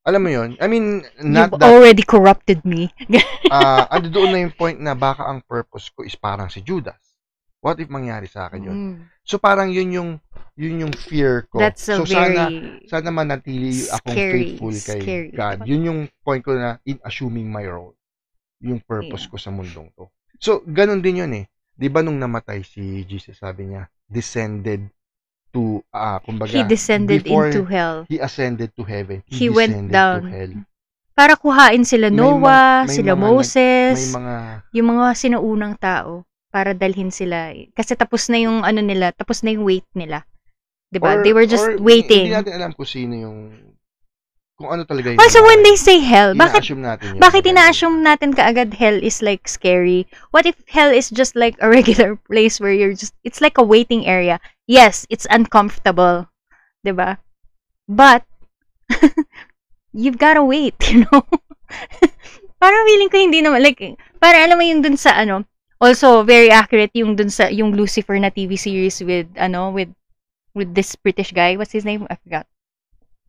Alam mo yun? I mean, not You've that already corrupted me. ando doon na yung point na baka ang purpose ko is parang si Judas. What if mangyari sa akin yun? So parang yun yung fear ko. That's a So very sana manatili akong faithful kay scary. God. Yun yung point ko na in assuming my role. Yung purpose ko sa mundong to. So ganun din yun eh. 'Di ba nung namatay si Jesus, sabi niya, descended to kumbaga He descended before into hell. he ascended to heaven. He descended went down to hell. para kuhain sila Noah, may sila mga Moses, may mga yung mga sinuunang tao para dalhin sila. Kasi tapos na yung ano nila, tapos na yung wait nila. 'Di ba? They were just waiting. Hindi natin alam kung sino yung kung ano talaga yung Also, when they say hell, bakit natin ina-assume natin kaagad hell is like scary? What if hell is just like a regular place where it's like a waiting area? Yes, it's uncomfortable. 'Di ba? But, you've gotta wait, you know? Parang feeling ko hindi naman, like, para alam mo yung dun sa ano, also very accurate yung dun sa, yung Lucifer na TV series with this British guy. What's his name? I forgot.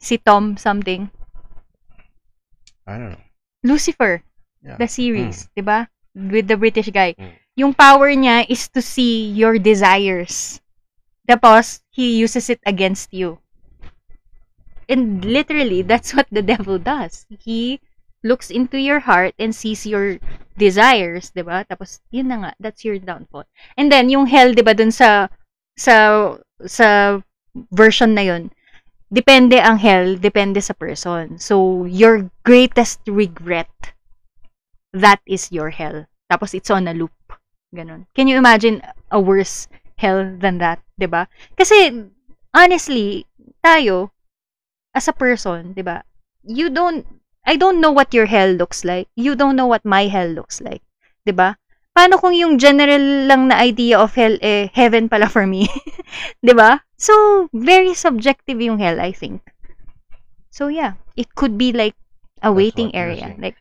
Si Tom something. I don't know. Lucifer, Yeah. the series, 'di ba? With the British guy. Yung power niya is to see your desires. Tapos he uses it against you. And literally, that's what the devil does. He looks into your heart and sees your desires, 'di ba? Tapos yun na nga, that's your downfall. And then yung hell, 'di ba, dun sa version na yun, depende ang hell, depende sa person. So, your greatest regret, that is your hell. Tapos, it's on a loop. Ganon. Can you imagine a worse hell than that? 'Di ba? Kasi, honestly, tayo, as a person, 'di ba? I don't know what your hell looks like. You don't know what my hell looks like. 'Di ba? Paano kung yung general lang na idea of hell, heaven pala for me? 'Di ba? So, very subjective yung hell, I think. So, yeah. It could be like a waiting area. Like,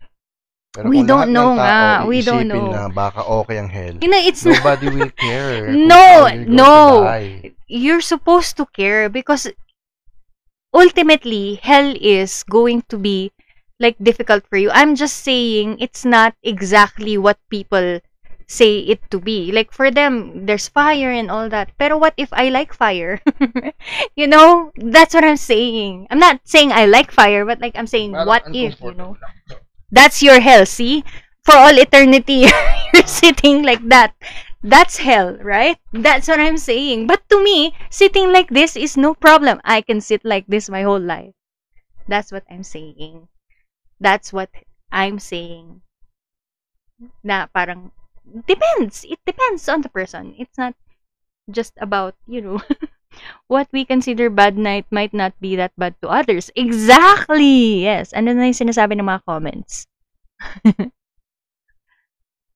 pero we don't know nga. We don't know. Na baka okay ang hell. You know, it's nobody will care. No. You're supposed to care because ultimately, hell is going to be like difficult for you. I'm just saying it's not exactly what people say it to be. Like for them, there's fire and all that. Pero what if I like fire? You know, that's what I'm saying. I'm not saying I like fire, but like I'm saying, what if, you know? That's your hell, see? For all eternity, you're sitting like that. That's hell, right? That's what I'm saying. But to me, sitting like this is no problem. I can sit like this my whole life. That's what I'm saying. That's what I'm saying. Na parang, depends. It depends on the person. It's not just about, you know, what we consider bad might not be that bad to others. Exactly! Yes. Ano na yung sinasabi ng mga comments?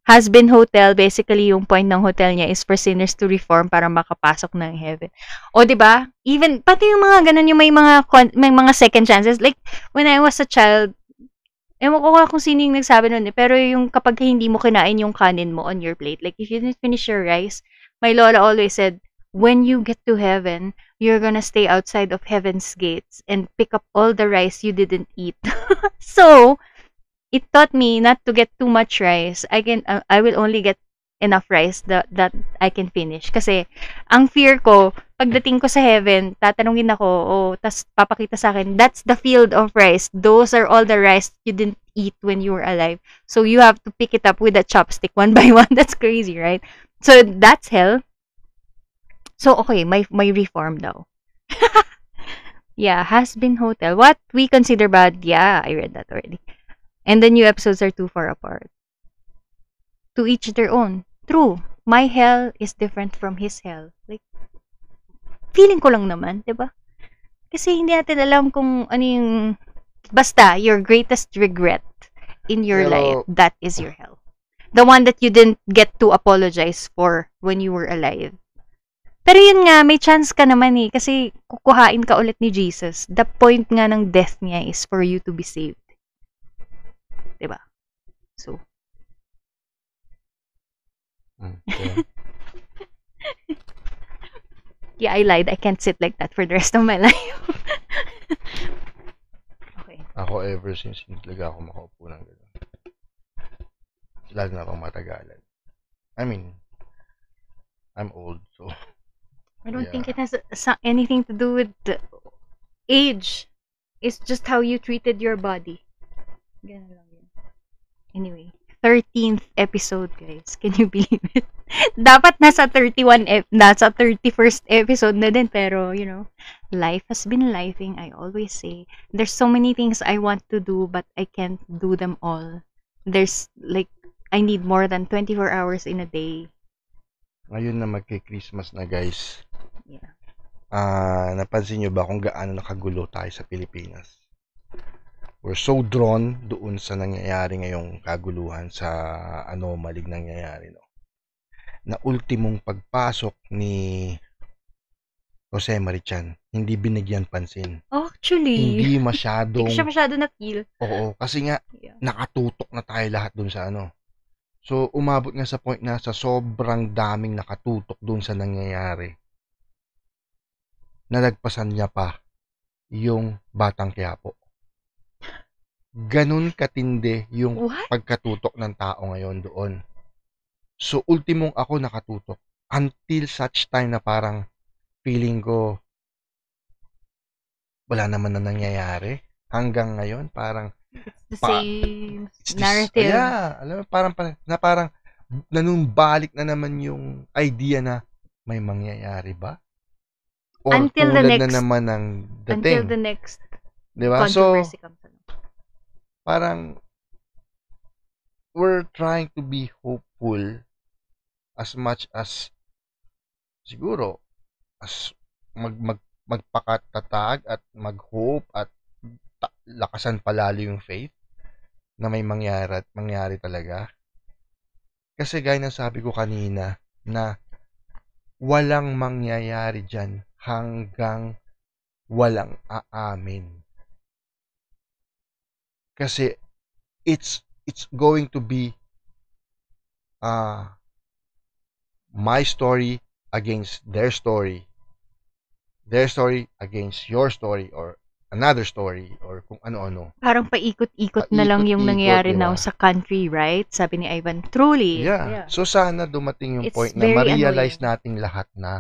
Has-been hotel, basically yung point ng hotel niya is for sinners to reform para makapasok ng heaven. O, diba? Even, pati yung mga ganun, yung may mga second chances. Like, when I was a child, ewan ko kung sino yung nagsabi nun eh, pero yung kapag hindi mo kinain yung kanin mo on your plate, like if you didn't finish your rice, my lola always said, when you get to heaven, you're gonna stay outside of heaven's gates and pick up all the rice you didn't eat. So, it taught me not to get too much rice. I will only get enough rice that I can finish. Kasi, ang fear ko, pagdating ko sa heaven, tatanungin ako, tas papakita sa akin, that's the field of rice. Those are all the rice you didn't eat when you were alive. So you have to pick it up with a chopstick one by one. That's crazy, right? So that's hell. So okay, my reform daw. Yeah, has been hotel. What we consider bad? Yeah, I read that already. And the new episodes are too far apart. To each their own. True. My hell is different from his hell. Like, feeling ko lang naman, 'di ba? Kasi hindi natin alam kung ano yung basta your greatest regret in your life, Pero, that is your hell. The one that you didn't get to apologize for when you were alive. Pero yun nga, may chance ka naman eh, kasi kukuhain ka ulit ni Jesus. The point nga ng death niya is for you to be saved. 'Di ba? So, okay. yeah, I lied. I can't sit like that for the rest of my life. Okay. Ako ever since hindi talaga ako makaupo ng gano'n. Lalo na pang matagalan. I mean, I'm old, so I don't think yeah. it has anything to do with the age. It's just how you treated your body. Ganun lang yun. Anyway, 13th episode, guys. Can you believe it? Dapat nasa 31st episode na din, pero, you know, life has been lifing, I always say. There's so many things I want to do, but I can't do them all. There's, like, I need more than 24 hours in a day. Ngayon na magki-Christmas na, guys. Yeah. Napansin nyo ba kung gaano nakagulo tayo sa Pilipinas? We're so drawn doon sa nangyayari ngayong kaguluhan, sa anomalig nangyayari, no? Na ultimong pagpasok ni Jose Marichan, hindi binigyan pansin. Actually, Hindi hindi masyadong, ko siya masyado na-feel. oo, kasi nga, Yeah. nakatutok na tayo lahat doon sa ano. So, umabot nga sa point na sa sobrang daming nakatutok doon sa nangyayari, nalagpasan niya pa yung Batang Quiapo. Ganun katindi yung What? pagkatutok ng tao ngayon doon. So, ultimong ako nakatutok until such time na parang feeling ko wala naman na nangyayari. Hanggang ngayon, parang The pa, same it's this, narrative. yeah, alam mo, parang nanumbalik na naman yung idea na may mangyayari ba? Or Until the tulad na next, naman ng until the dating. next Diba? So, controversy comes along. parang we're trying to be hopeful as much as siguro as magpakatatag at mag-hope at lakasan palalo yung faith na may mangyari talaga. Kasi gaya ng sabi ko kanina na walang mangyayari dyan hanggang walang aamin. Kasi it's going to be my story against their story against your story or another story or kung ano-ano. Parang paikot-ikot na lang yung Paikot-ikot, nangyayari di now ba? sa country, right? Sabi ni Ivan, truly. Yeah. So sana dumating yung It's point na very ma-realize annoying. nating lahat na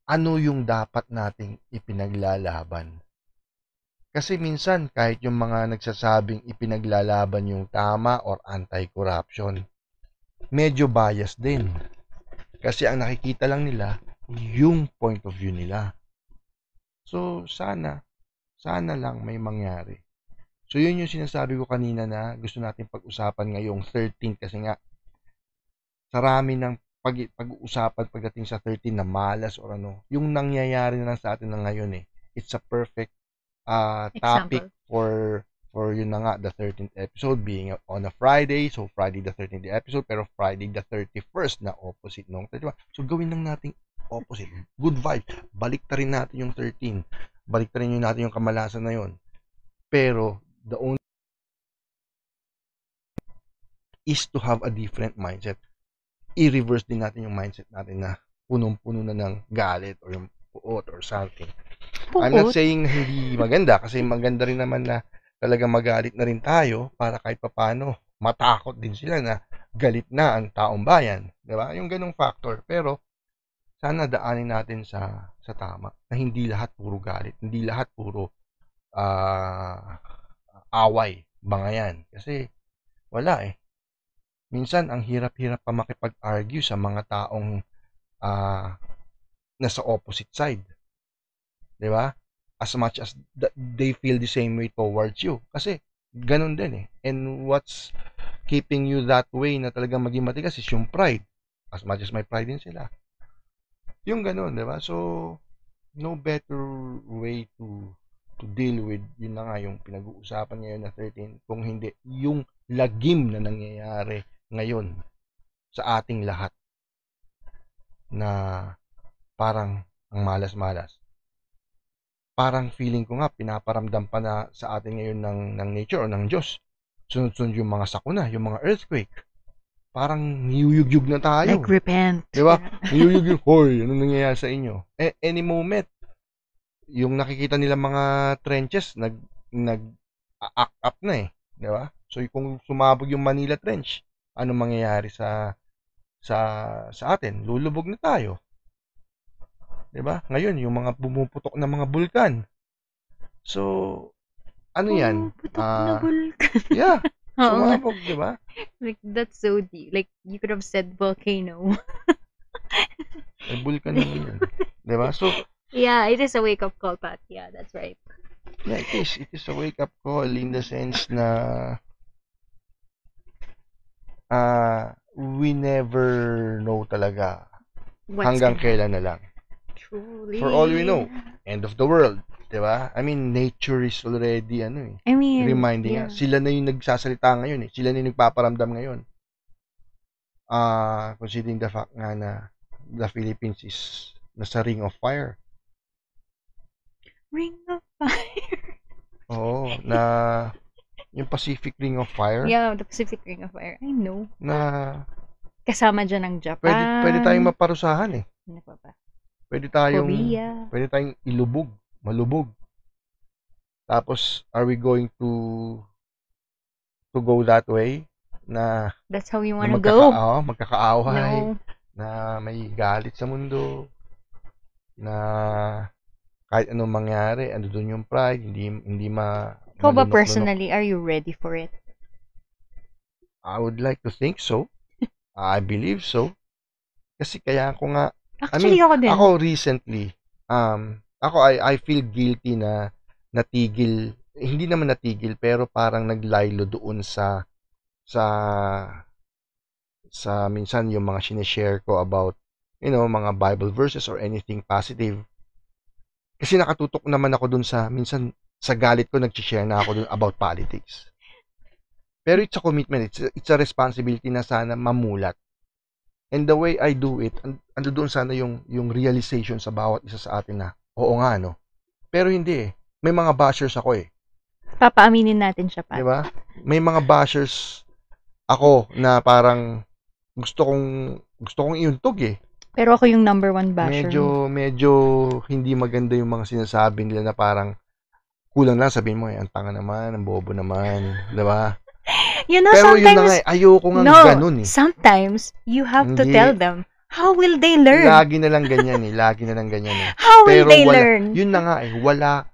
ano yung dapat nating ipinaglalaban. Kasi minsan kahit yung mga nagsasabing ipinaglalaban yung tama or anti-corruption, medyo bias din. Kasi ang nakikita lang nila yung point of view nila. So sana lang may mangyari. So yun yung sinasabi ko kanina na gusto natin pag-usapan ngayong 13 kasi nga sarami ng pag-uusapan pagdating sa 13 na malas or ano, yung nangyayari na lang sa atin na ngayon eh. It's a perfect topic for yun na nga, the 13th episode being on a Friday. So Friday the 13th episode, pero Friday the 31st na opposite nung 31. So gawin lang natin opposite. Good vibe. Baliktarin natin yung 13. Baliktarin yun natin yung kamalasan na yun. Pero the only is to have a different mindset. I-reverse din natin yung mindset natin na punong-puno na ng galit or yung puot or something. I'm not saying hindi maganda kasi maganda rin naman na talagang magalit na rin tayo para kahit papano matakot din sila na galit na ang taong bayan. Diba? Yung ganong factor. Pero sana daanin natin sa tama, na hindi lahat puro galit, hindi lahat puro away, bangayan. Kasi wala eh. Minsan ang hirap-hirap pa makipag-argue sa mga taong nasa opposite side. 'Di ba? As much as they feel the same way towards you. Kasi ganun din eh. And what's keeping you that way na talagang maging matigas is yung pride. As much as may pride din sila. Yung ganun, 'di ba? So no better way to deal with yun na nga yung pinag-uusapan ngayon na 13 kung hindi yung lagim na nangyayari ngayon sa ating lahat na parang ang malas-malas. Parang feeling ko nga pinaparamdam pa na sa atin ngayon ng nature o ng Diyos. Sunod-sunod yung mga sakuna, yung mga earthquake. Parang niyuyugyug na tayo. Like repent. Di ba? Niyuyugyug, hoy, anong nangyayari sa inyo? Any moment, yung nakikita nila mga trenches, nag-act up na eh. Di ba? So, kung sumabog yung Manila Trench, ano mangyayari sa atin? Lulubog na tayo. Di ba? Ngayon, yung mga bumuputok na mga bulkan. So, ano yan? Putok na bulkan. Yeah. Sumabog, di ba? Like, that's so deep. Like, you could have said volcano. Ay, bulkan naman yan. Di ba? So, yeah, it is a wake-up call, Pat. Yeah, that's right. Yeah, it is a wake-up call in the sense na we never know talaga hanggang kailan na lang. Truly. For all we know, end of the world. Diba? I mean, nature is already, reminding us. Sila na yung nagsasalita ngayon eh. Sila na yung nagpaparamdam ngayon. Considering the fact nga na the Philippines is nasa ring of fire. Ring of fire? Oo, na yung Pacific Ring of Fire. Yeah, the Pacific Ring of Fire. I know. Na kasama dyan ang Japan. Pwede tayong maparusahan eh. Ano pa ba? Pwede tayong malubog. Tapos, are we going to go that way? Na that's how you wanna go? Magkakaaway. No. Na may galit sa mundo. Na kahit anong mangyari, ando doon yung pride, hindi Ikaw ba personally, are you ready for it? I would like to think so. I believe so. Kasi kaya ako nga, actually, ako din. Ako recently, I feel guilty na natigil, hindi naman natigil, pero parang naglaylo doon sa minsan yung mga sinishare ko about, mga Bible verses or anything positive. Kasi nakatutok naman ako doon minsan sa galit ko, nag-share na ako doon about politics. Pero it's a commitment, it's a responsibility na sana mamulat. And the way I do it, ando doon sana yung realization sa bawat isa sa atin na, oo nga, no? Pero hindi eh. May mga bashers ako eh. Papaaminin natin siya pa. Diba? May mga bashers ako na parang gusto kong iuntog eh. Pero ako yung number one basher. Medyo hindi maganda yung mga sinasabi nila na parang kulang lang sabihin mo ang tanga naman, ang bobo naman, 'di ba? Pero sometimes, yun na nga, ayoko nga ganun eh. Sometimes you have to tell them, how will they learn? Lagi na lang ganyan eh. How will they learn? Yun na nga eh, wala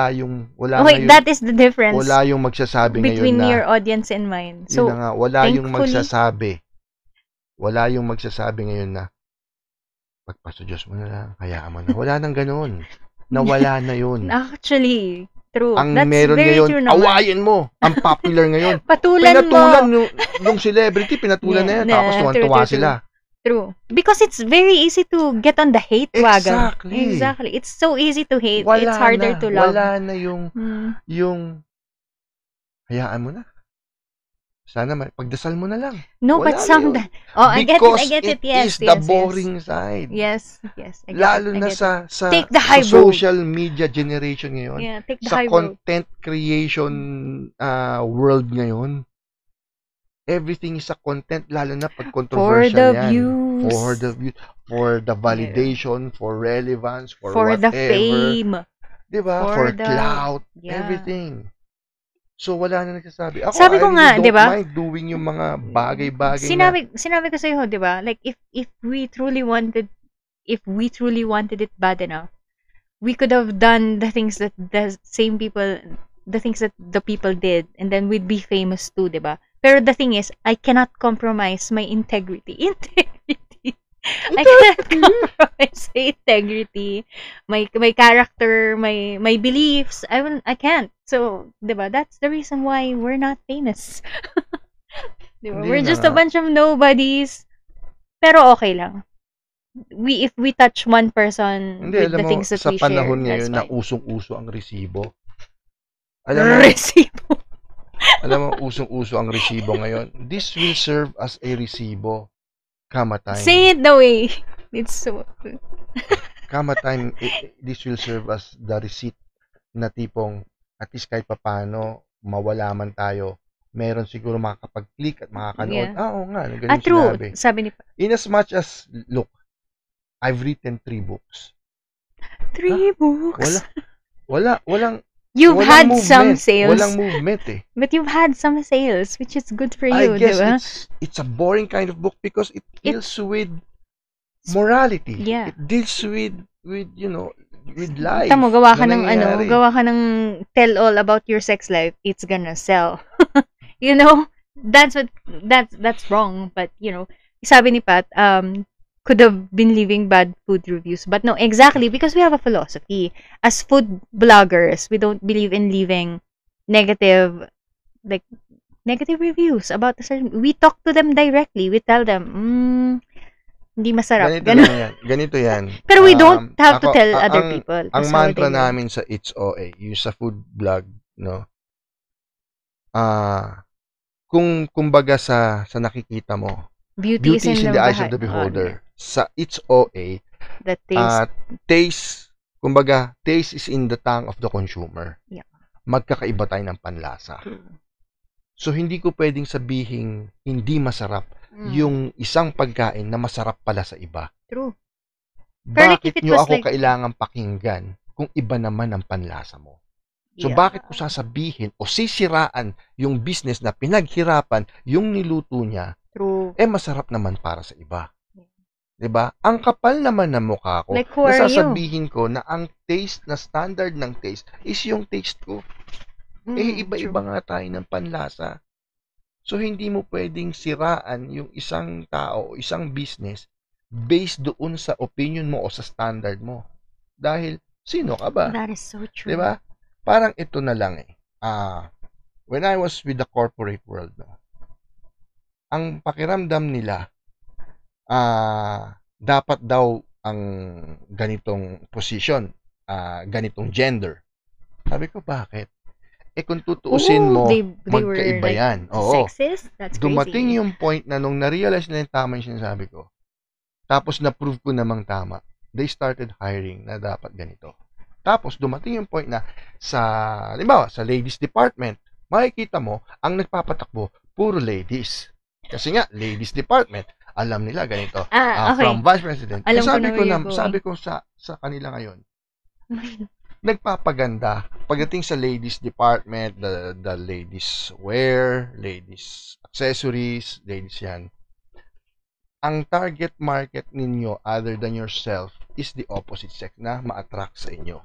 yung that is the difference. Wala yung magsasabi between ngayon na your audience and mine. So, yun na nga, wala yung magsasabi ngayon na pagpaso Diyos mo na lang, hayaan mo na. Wala nang ganoon. Nawala na yun. Actually, true. Ang that's meron very ngayon, true naman. awayin mo. Ang popular ngayon. Pinatulan mo. Nung celebrity, pinatulan na yan. Tapos tuwan-tuwa sila. True. Because it's very easy to get on the hate wagon. Exactly. It's so easy to hate. It's harder to love. Wala na yung hayaan mo na. Sana pagdasal mo na lang. No, but sometimes, I get it. Yes, it's the boring side. Yes. Lalo na sa take the high social media generation ngayon. Yeah, take the sa high content creation world ngayon. Everything is a content, lalo na pag controversial yan. For the views. For the validation, for relevance, for whatever. the fame. Diba? For clout, everything. So, wala na nagsasabi. Ako, sabi ko nga, don't diba? mind doing yung mga bagay-bagay Sinabi ko sa'yo, diba? Like, if we truly wanted, if we truly wanted it bad enough, we could have done the things that the things that the people did, and then we'd be famous too, diba? Pero the thing is, I cannot compromise my integrity. Integrity. I cannot compromise my integrity, my character, my beliefs. I can't. So, diba? That's the reason why we're not famous. Diba? Hindi We're na just a nga. bunch of nobodies. Pero okay lang. If we touch one person Hindi, with alam the mo, things that sa we share, panahon that's ngayon na fine. usong-uso ang resibo. Alam mo, Resibo. usong-uso ang resibo ngayon. This will serve as a resibo. Kama time. Say it the way. It's so... Kama time, this will serve as the receipt na tipong at least kahit papano mawala man tayo, meron siguro makakapag-click at makakanood. Yeah. Oo nga, ganun True. sinabi. Sabi ni... In as much as, look, I've written 3 books. 3 books? Walang You've walang had movement. some sales. Walang movement eh. But you've had some sales, which is good for I you, guess diba? it's a boring kind of book because it deals with morality. Yeah. It deals with you know, with life. Tamo, gawa ka na ng nangyayari. gawa ka ng tell all about your sex life, it's gonna sell. You know, that's wrong, but you know, sabi ni Pat, could have been leaving bad food reviews, but no, exactly, because we have a philosophy as food bloggers, we don't believe in leaving negative reviews about a certain. We talk to them directly. We tell them, hindi masarap. Ganito yan. Pero we don't have to tell other ang, people. Ang That's mantra how they namin sa It's OA, yung sa food blog, no? Kung kumbaga sa nakikita mo, beauty is in the eyes of the beholder. Sa It's OA, the taste. Taste, kumbaga, taste is in the tongue of the consumer. Yeah. Magkakaiba tayo ng panlasa. So, hindi ko pwedeng sabihin hindi masarap yung isang pagkain na masarap pala sa iba. True. Bakit nyo ako kailangan pakinggan kung iba naman ang panlasa mo? So, bakit ko sasabihin o sisiraan yung business na pinaghirapan yung niluto niya, True. Masarap naman para sa iba. Diba? Ang kapal naman ng mukha ko, like, who are nasasabihin ko na ang taste, na standard ng taste, is yung taste ko. Iba-iba nga tayo ng panlasa. So, hindi mo pwedeng siraan yung isang tao o isang business based doon sa opinion mo o sa standard mo. Dahil, sino ka ba? That is so true. Diba? Parang ito na lang eh. When I was with the corporate world, no, ang pakiramdam nila, dapat daw ang ganitong position, ganitong gender. Sabi ko, bakit? Kung tutuusin mo, magkaiba yan. Oo. Sexist? That's dumating crazy. yung point na nung na-realize na yung tama yung sinasabi ko, tapos na-prove ko namang tama, they started hiring na dapat ganito. Tapos dumating yung point na halimbawa, sa ladies department, makikita mo, ang nagpapatakbo, puro ladies. Kasi nga, ladies department, alam nila ganito. Okay. From vice president. Sabi ko sa kanila ngayon, nagpapaganda pagdating sa ladies department, the ladies wear, ladies accessories, ladies yan. Ang target market ninyo other than yourself is the opposite sex na ma-attract sa inyo.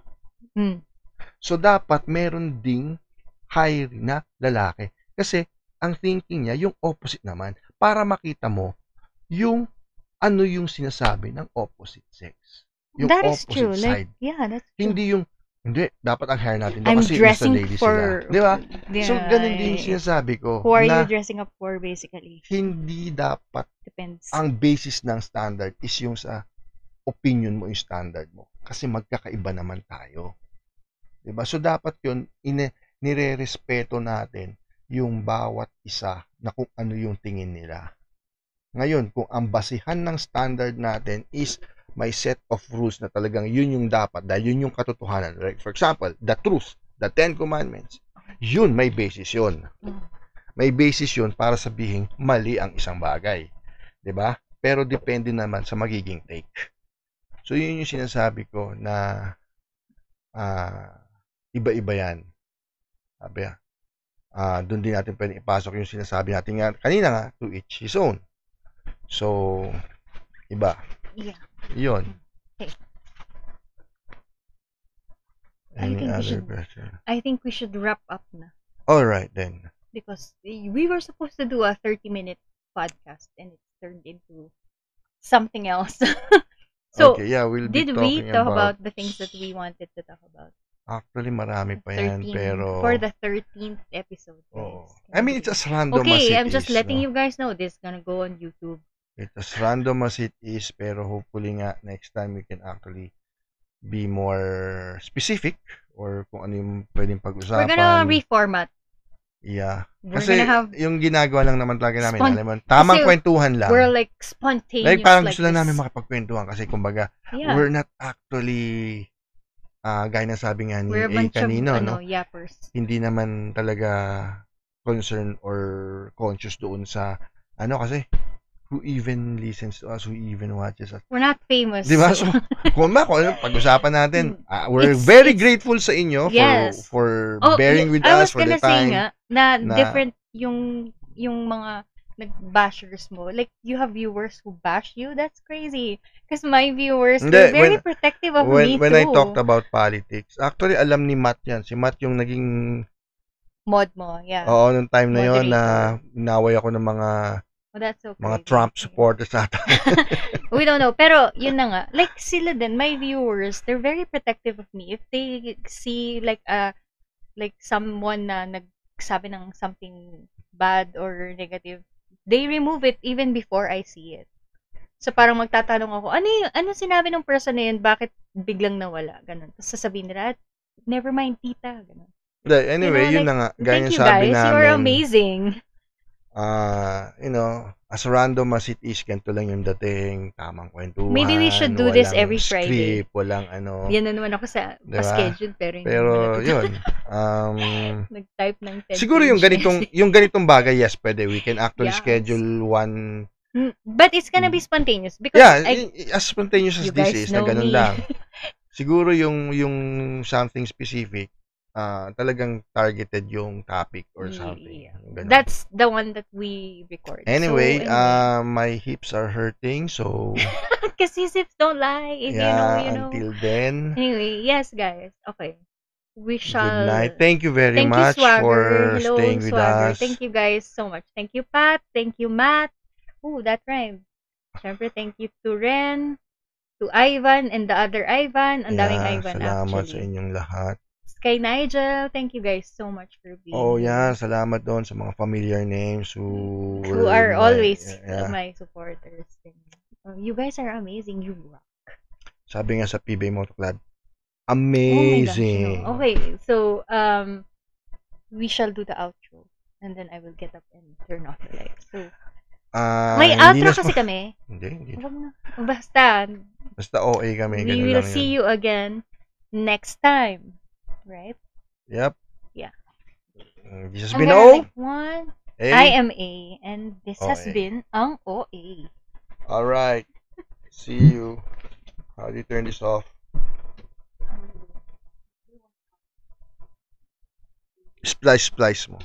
So, dapat meron ding high na lalaki. Kasi, ang thinking niya, yung opposite naman, para makita mo yung ano yung sinasabi ng opposite sex. Yung that is opposite true. side. That's true. Hindi, dapat ang hair natin. I'm kasi dressing nasa ladies for... sila. Di ba? Yeah, So, ganun din yung sinasabi ko. Who are you dressing up for, basically? Hindi dapat Depends. ang basis ng standard is yung sa opinion mo, yung standard mo. Kasi magkakaiba naman tayo. Di ba? So, dapat yun, nire-respeto natin yung bawat isa na kung ano yung tingin nila. Ngayon, kung ang basihan ng standard natin is may set of rules na talagang yun yung dapat, dahil yun yung katotohanan. Like, for example, the truth, the 10 commandments, yun, may basis yun. May basis yun para sabihin mali ang isang bagay. Diba? Pero depende naman sa magiging take. So, yun yung sinasabi ko na iba-iba yan. Sabi doon din natin pwedeng ipasok yung sinasabi natin nga, kanina nga, to each his own. So, iba. Yeah. Yun. Any think we other should- question? I think we should wrap up na. All right then. Because we were supposed to do a 30-minute podcast and it turned into something else. So, Okay, yeah, we'll be did we talking talk about the things that we wanted to talk about? Actually, marami pa yan, 13 pero... for the 13th episode, Oh. guys. I mean, it's as random as Okay, it I'm just is, letting no? you guys know this is gonna go on YouTube. It's as random as it is, pero hopefully nga, next time we can actually be more specific or kung ano yung pwedeng We're pag-usapan. gonna reformat. Yeah. We're Kasi gonna have yung ginagawa lang naman talaga namin, Spon- alam mo, tamang kasi kwentuhan lang. we're like spontaneous Like, parang like gusto lang this. namin makapagkwentuhan kasi kumbaga, Yeah. we're not actually, gaya na sabi nga ni We're a A bunch kanino, of no? yappers. Hindi naman talaga concerned or conscious doon sa, ano kasi, who even listens to us, who even watches us. We're not famous. Di ba? so- So, kung ano, pag-usapan natin, we're It's- very it's- grateful sa inyo Yes. for Oh, bearing with I us was for the gonna say time. nga na na- different yung mga nag-bashers mo. Like, you have viewers who bash you. That's crazy. Because my viewers, Hindi, they're very when- protective of me When too. I talked about politics, actually alam ni Matt yan. Si Matt yung naging, Mod mo, yeah. oo, nung time na yon na Moderator. inaway ako ng mga Oh, that's okay. mga Trump supporters ata. We don't know. Pero, yun na nga. Like, sila din, my viewers, they're very protective of me. If they see, like someone na nagsabi ng something bad or negative, they remove it even before I see it. So, parang magtatanong ako, ano sinabi ng person na yun? Bakit biglang nawala? Ganun. Tapos sasabihin nila, never mind, tita. Ganun. Anyway, You know, yun na nga. Gaya Thank you, sabi guys. You namin, are amazing. as random as it is, ganito lang yung dating, tamang kwentuhan. Maybe we should do this walang every Friday. script, walang ano. Yan na naman ako sa Diba? pa-schedule, pero hindi Pero, naman natutunan. yun. Nag-type ng 10 Siguro yung ganitong bagay, yes, pwede. We can actually Yes. schedule one. But it's gonna be spontaneous because Yeah, as spontaneous as you this guys is, na know ganun me. lang. Siguro yung something specific, talagang targeted yung topic or something. Yeah. Ganun. That's the one that we record. Anyway, So, my hips are hurting, so kasi hips don't lie. If yeah, you know. until then, Anyway, yes, guys. Okay. We shall. good night. Thank you very Thank much you, Swagger. for Hello, staying with Swagger. us. Thank you guys so much. Thank you, Pat. Thank you, Matt. Ooh, that rhymed. Siyempre, thank you to Ren, to Ivan, and the other Ivan. Ang daming Ivan, salamat sa actually. inyong lahat. Kay Nigel, thank you guys so much for being Oh, here. yeah, salamat doon sa mga familiar names who Who were are my- always yeah. my supporters. You guys are amazing. You rock. Sabi nga sa PBay Moto Club, Oh my gosh, amazing. no. Okay, so we shall do the outro, and then I will get up and turn off the lights. So may Hindi outro na- kasi kami. Hindi. Wag na. Basta, Basta OA kami, we ganun will lang see yun. you again next time. Right? Yep. Yeah. This has I'm been gonna O. like one. A. I am A, and this has OA. been ang OA. Alright. See you. How do you turn this off? Splice mo.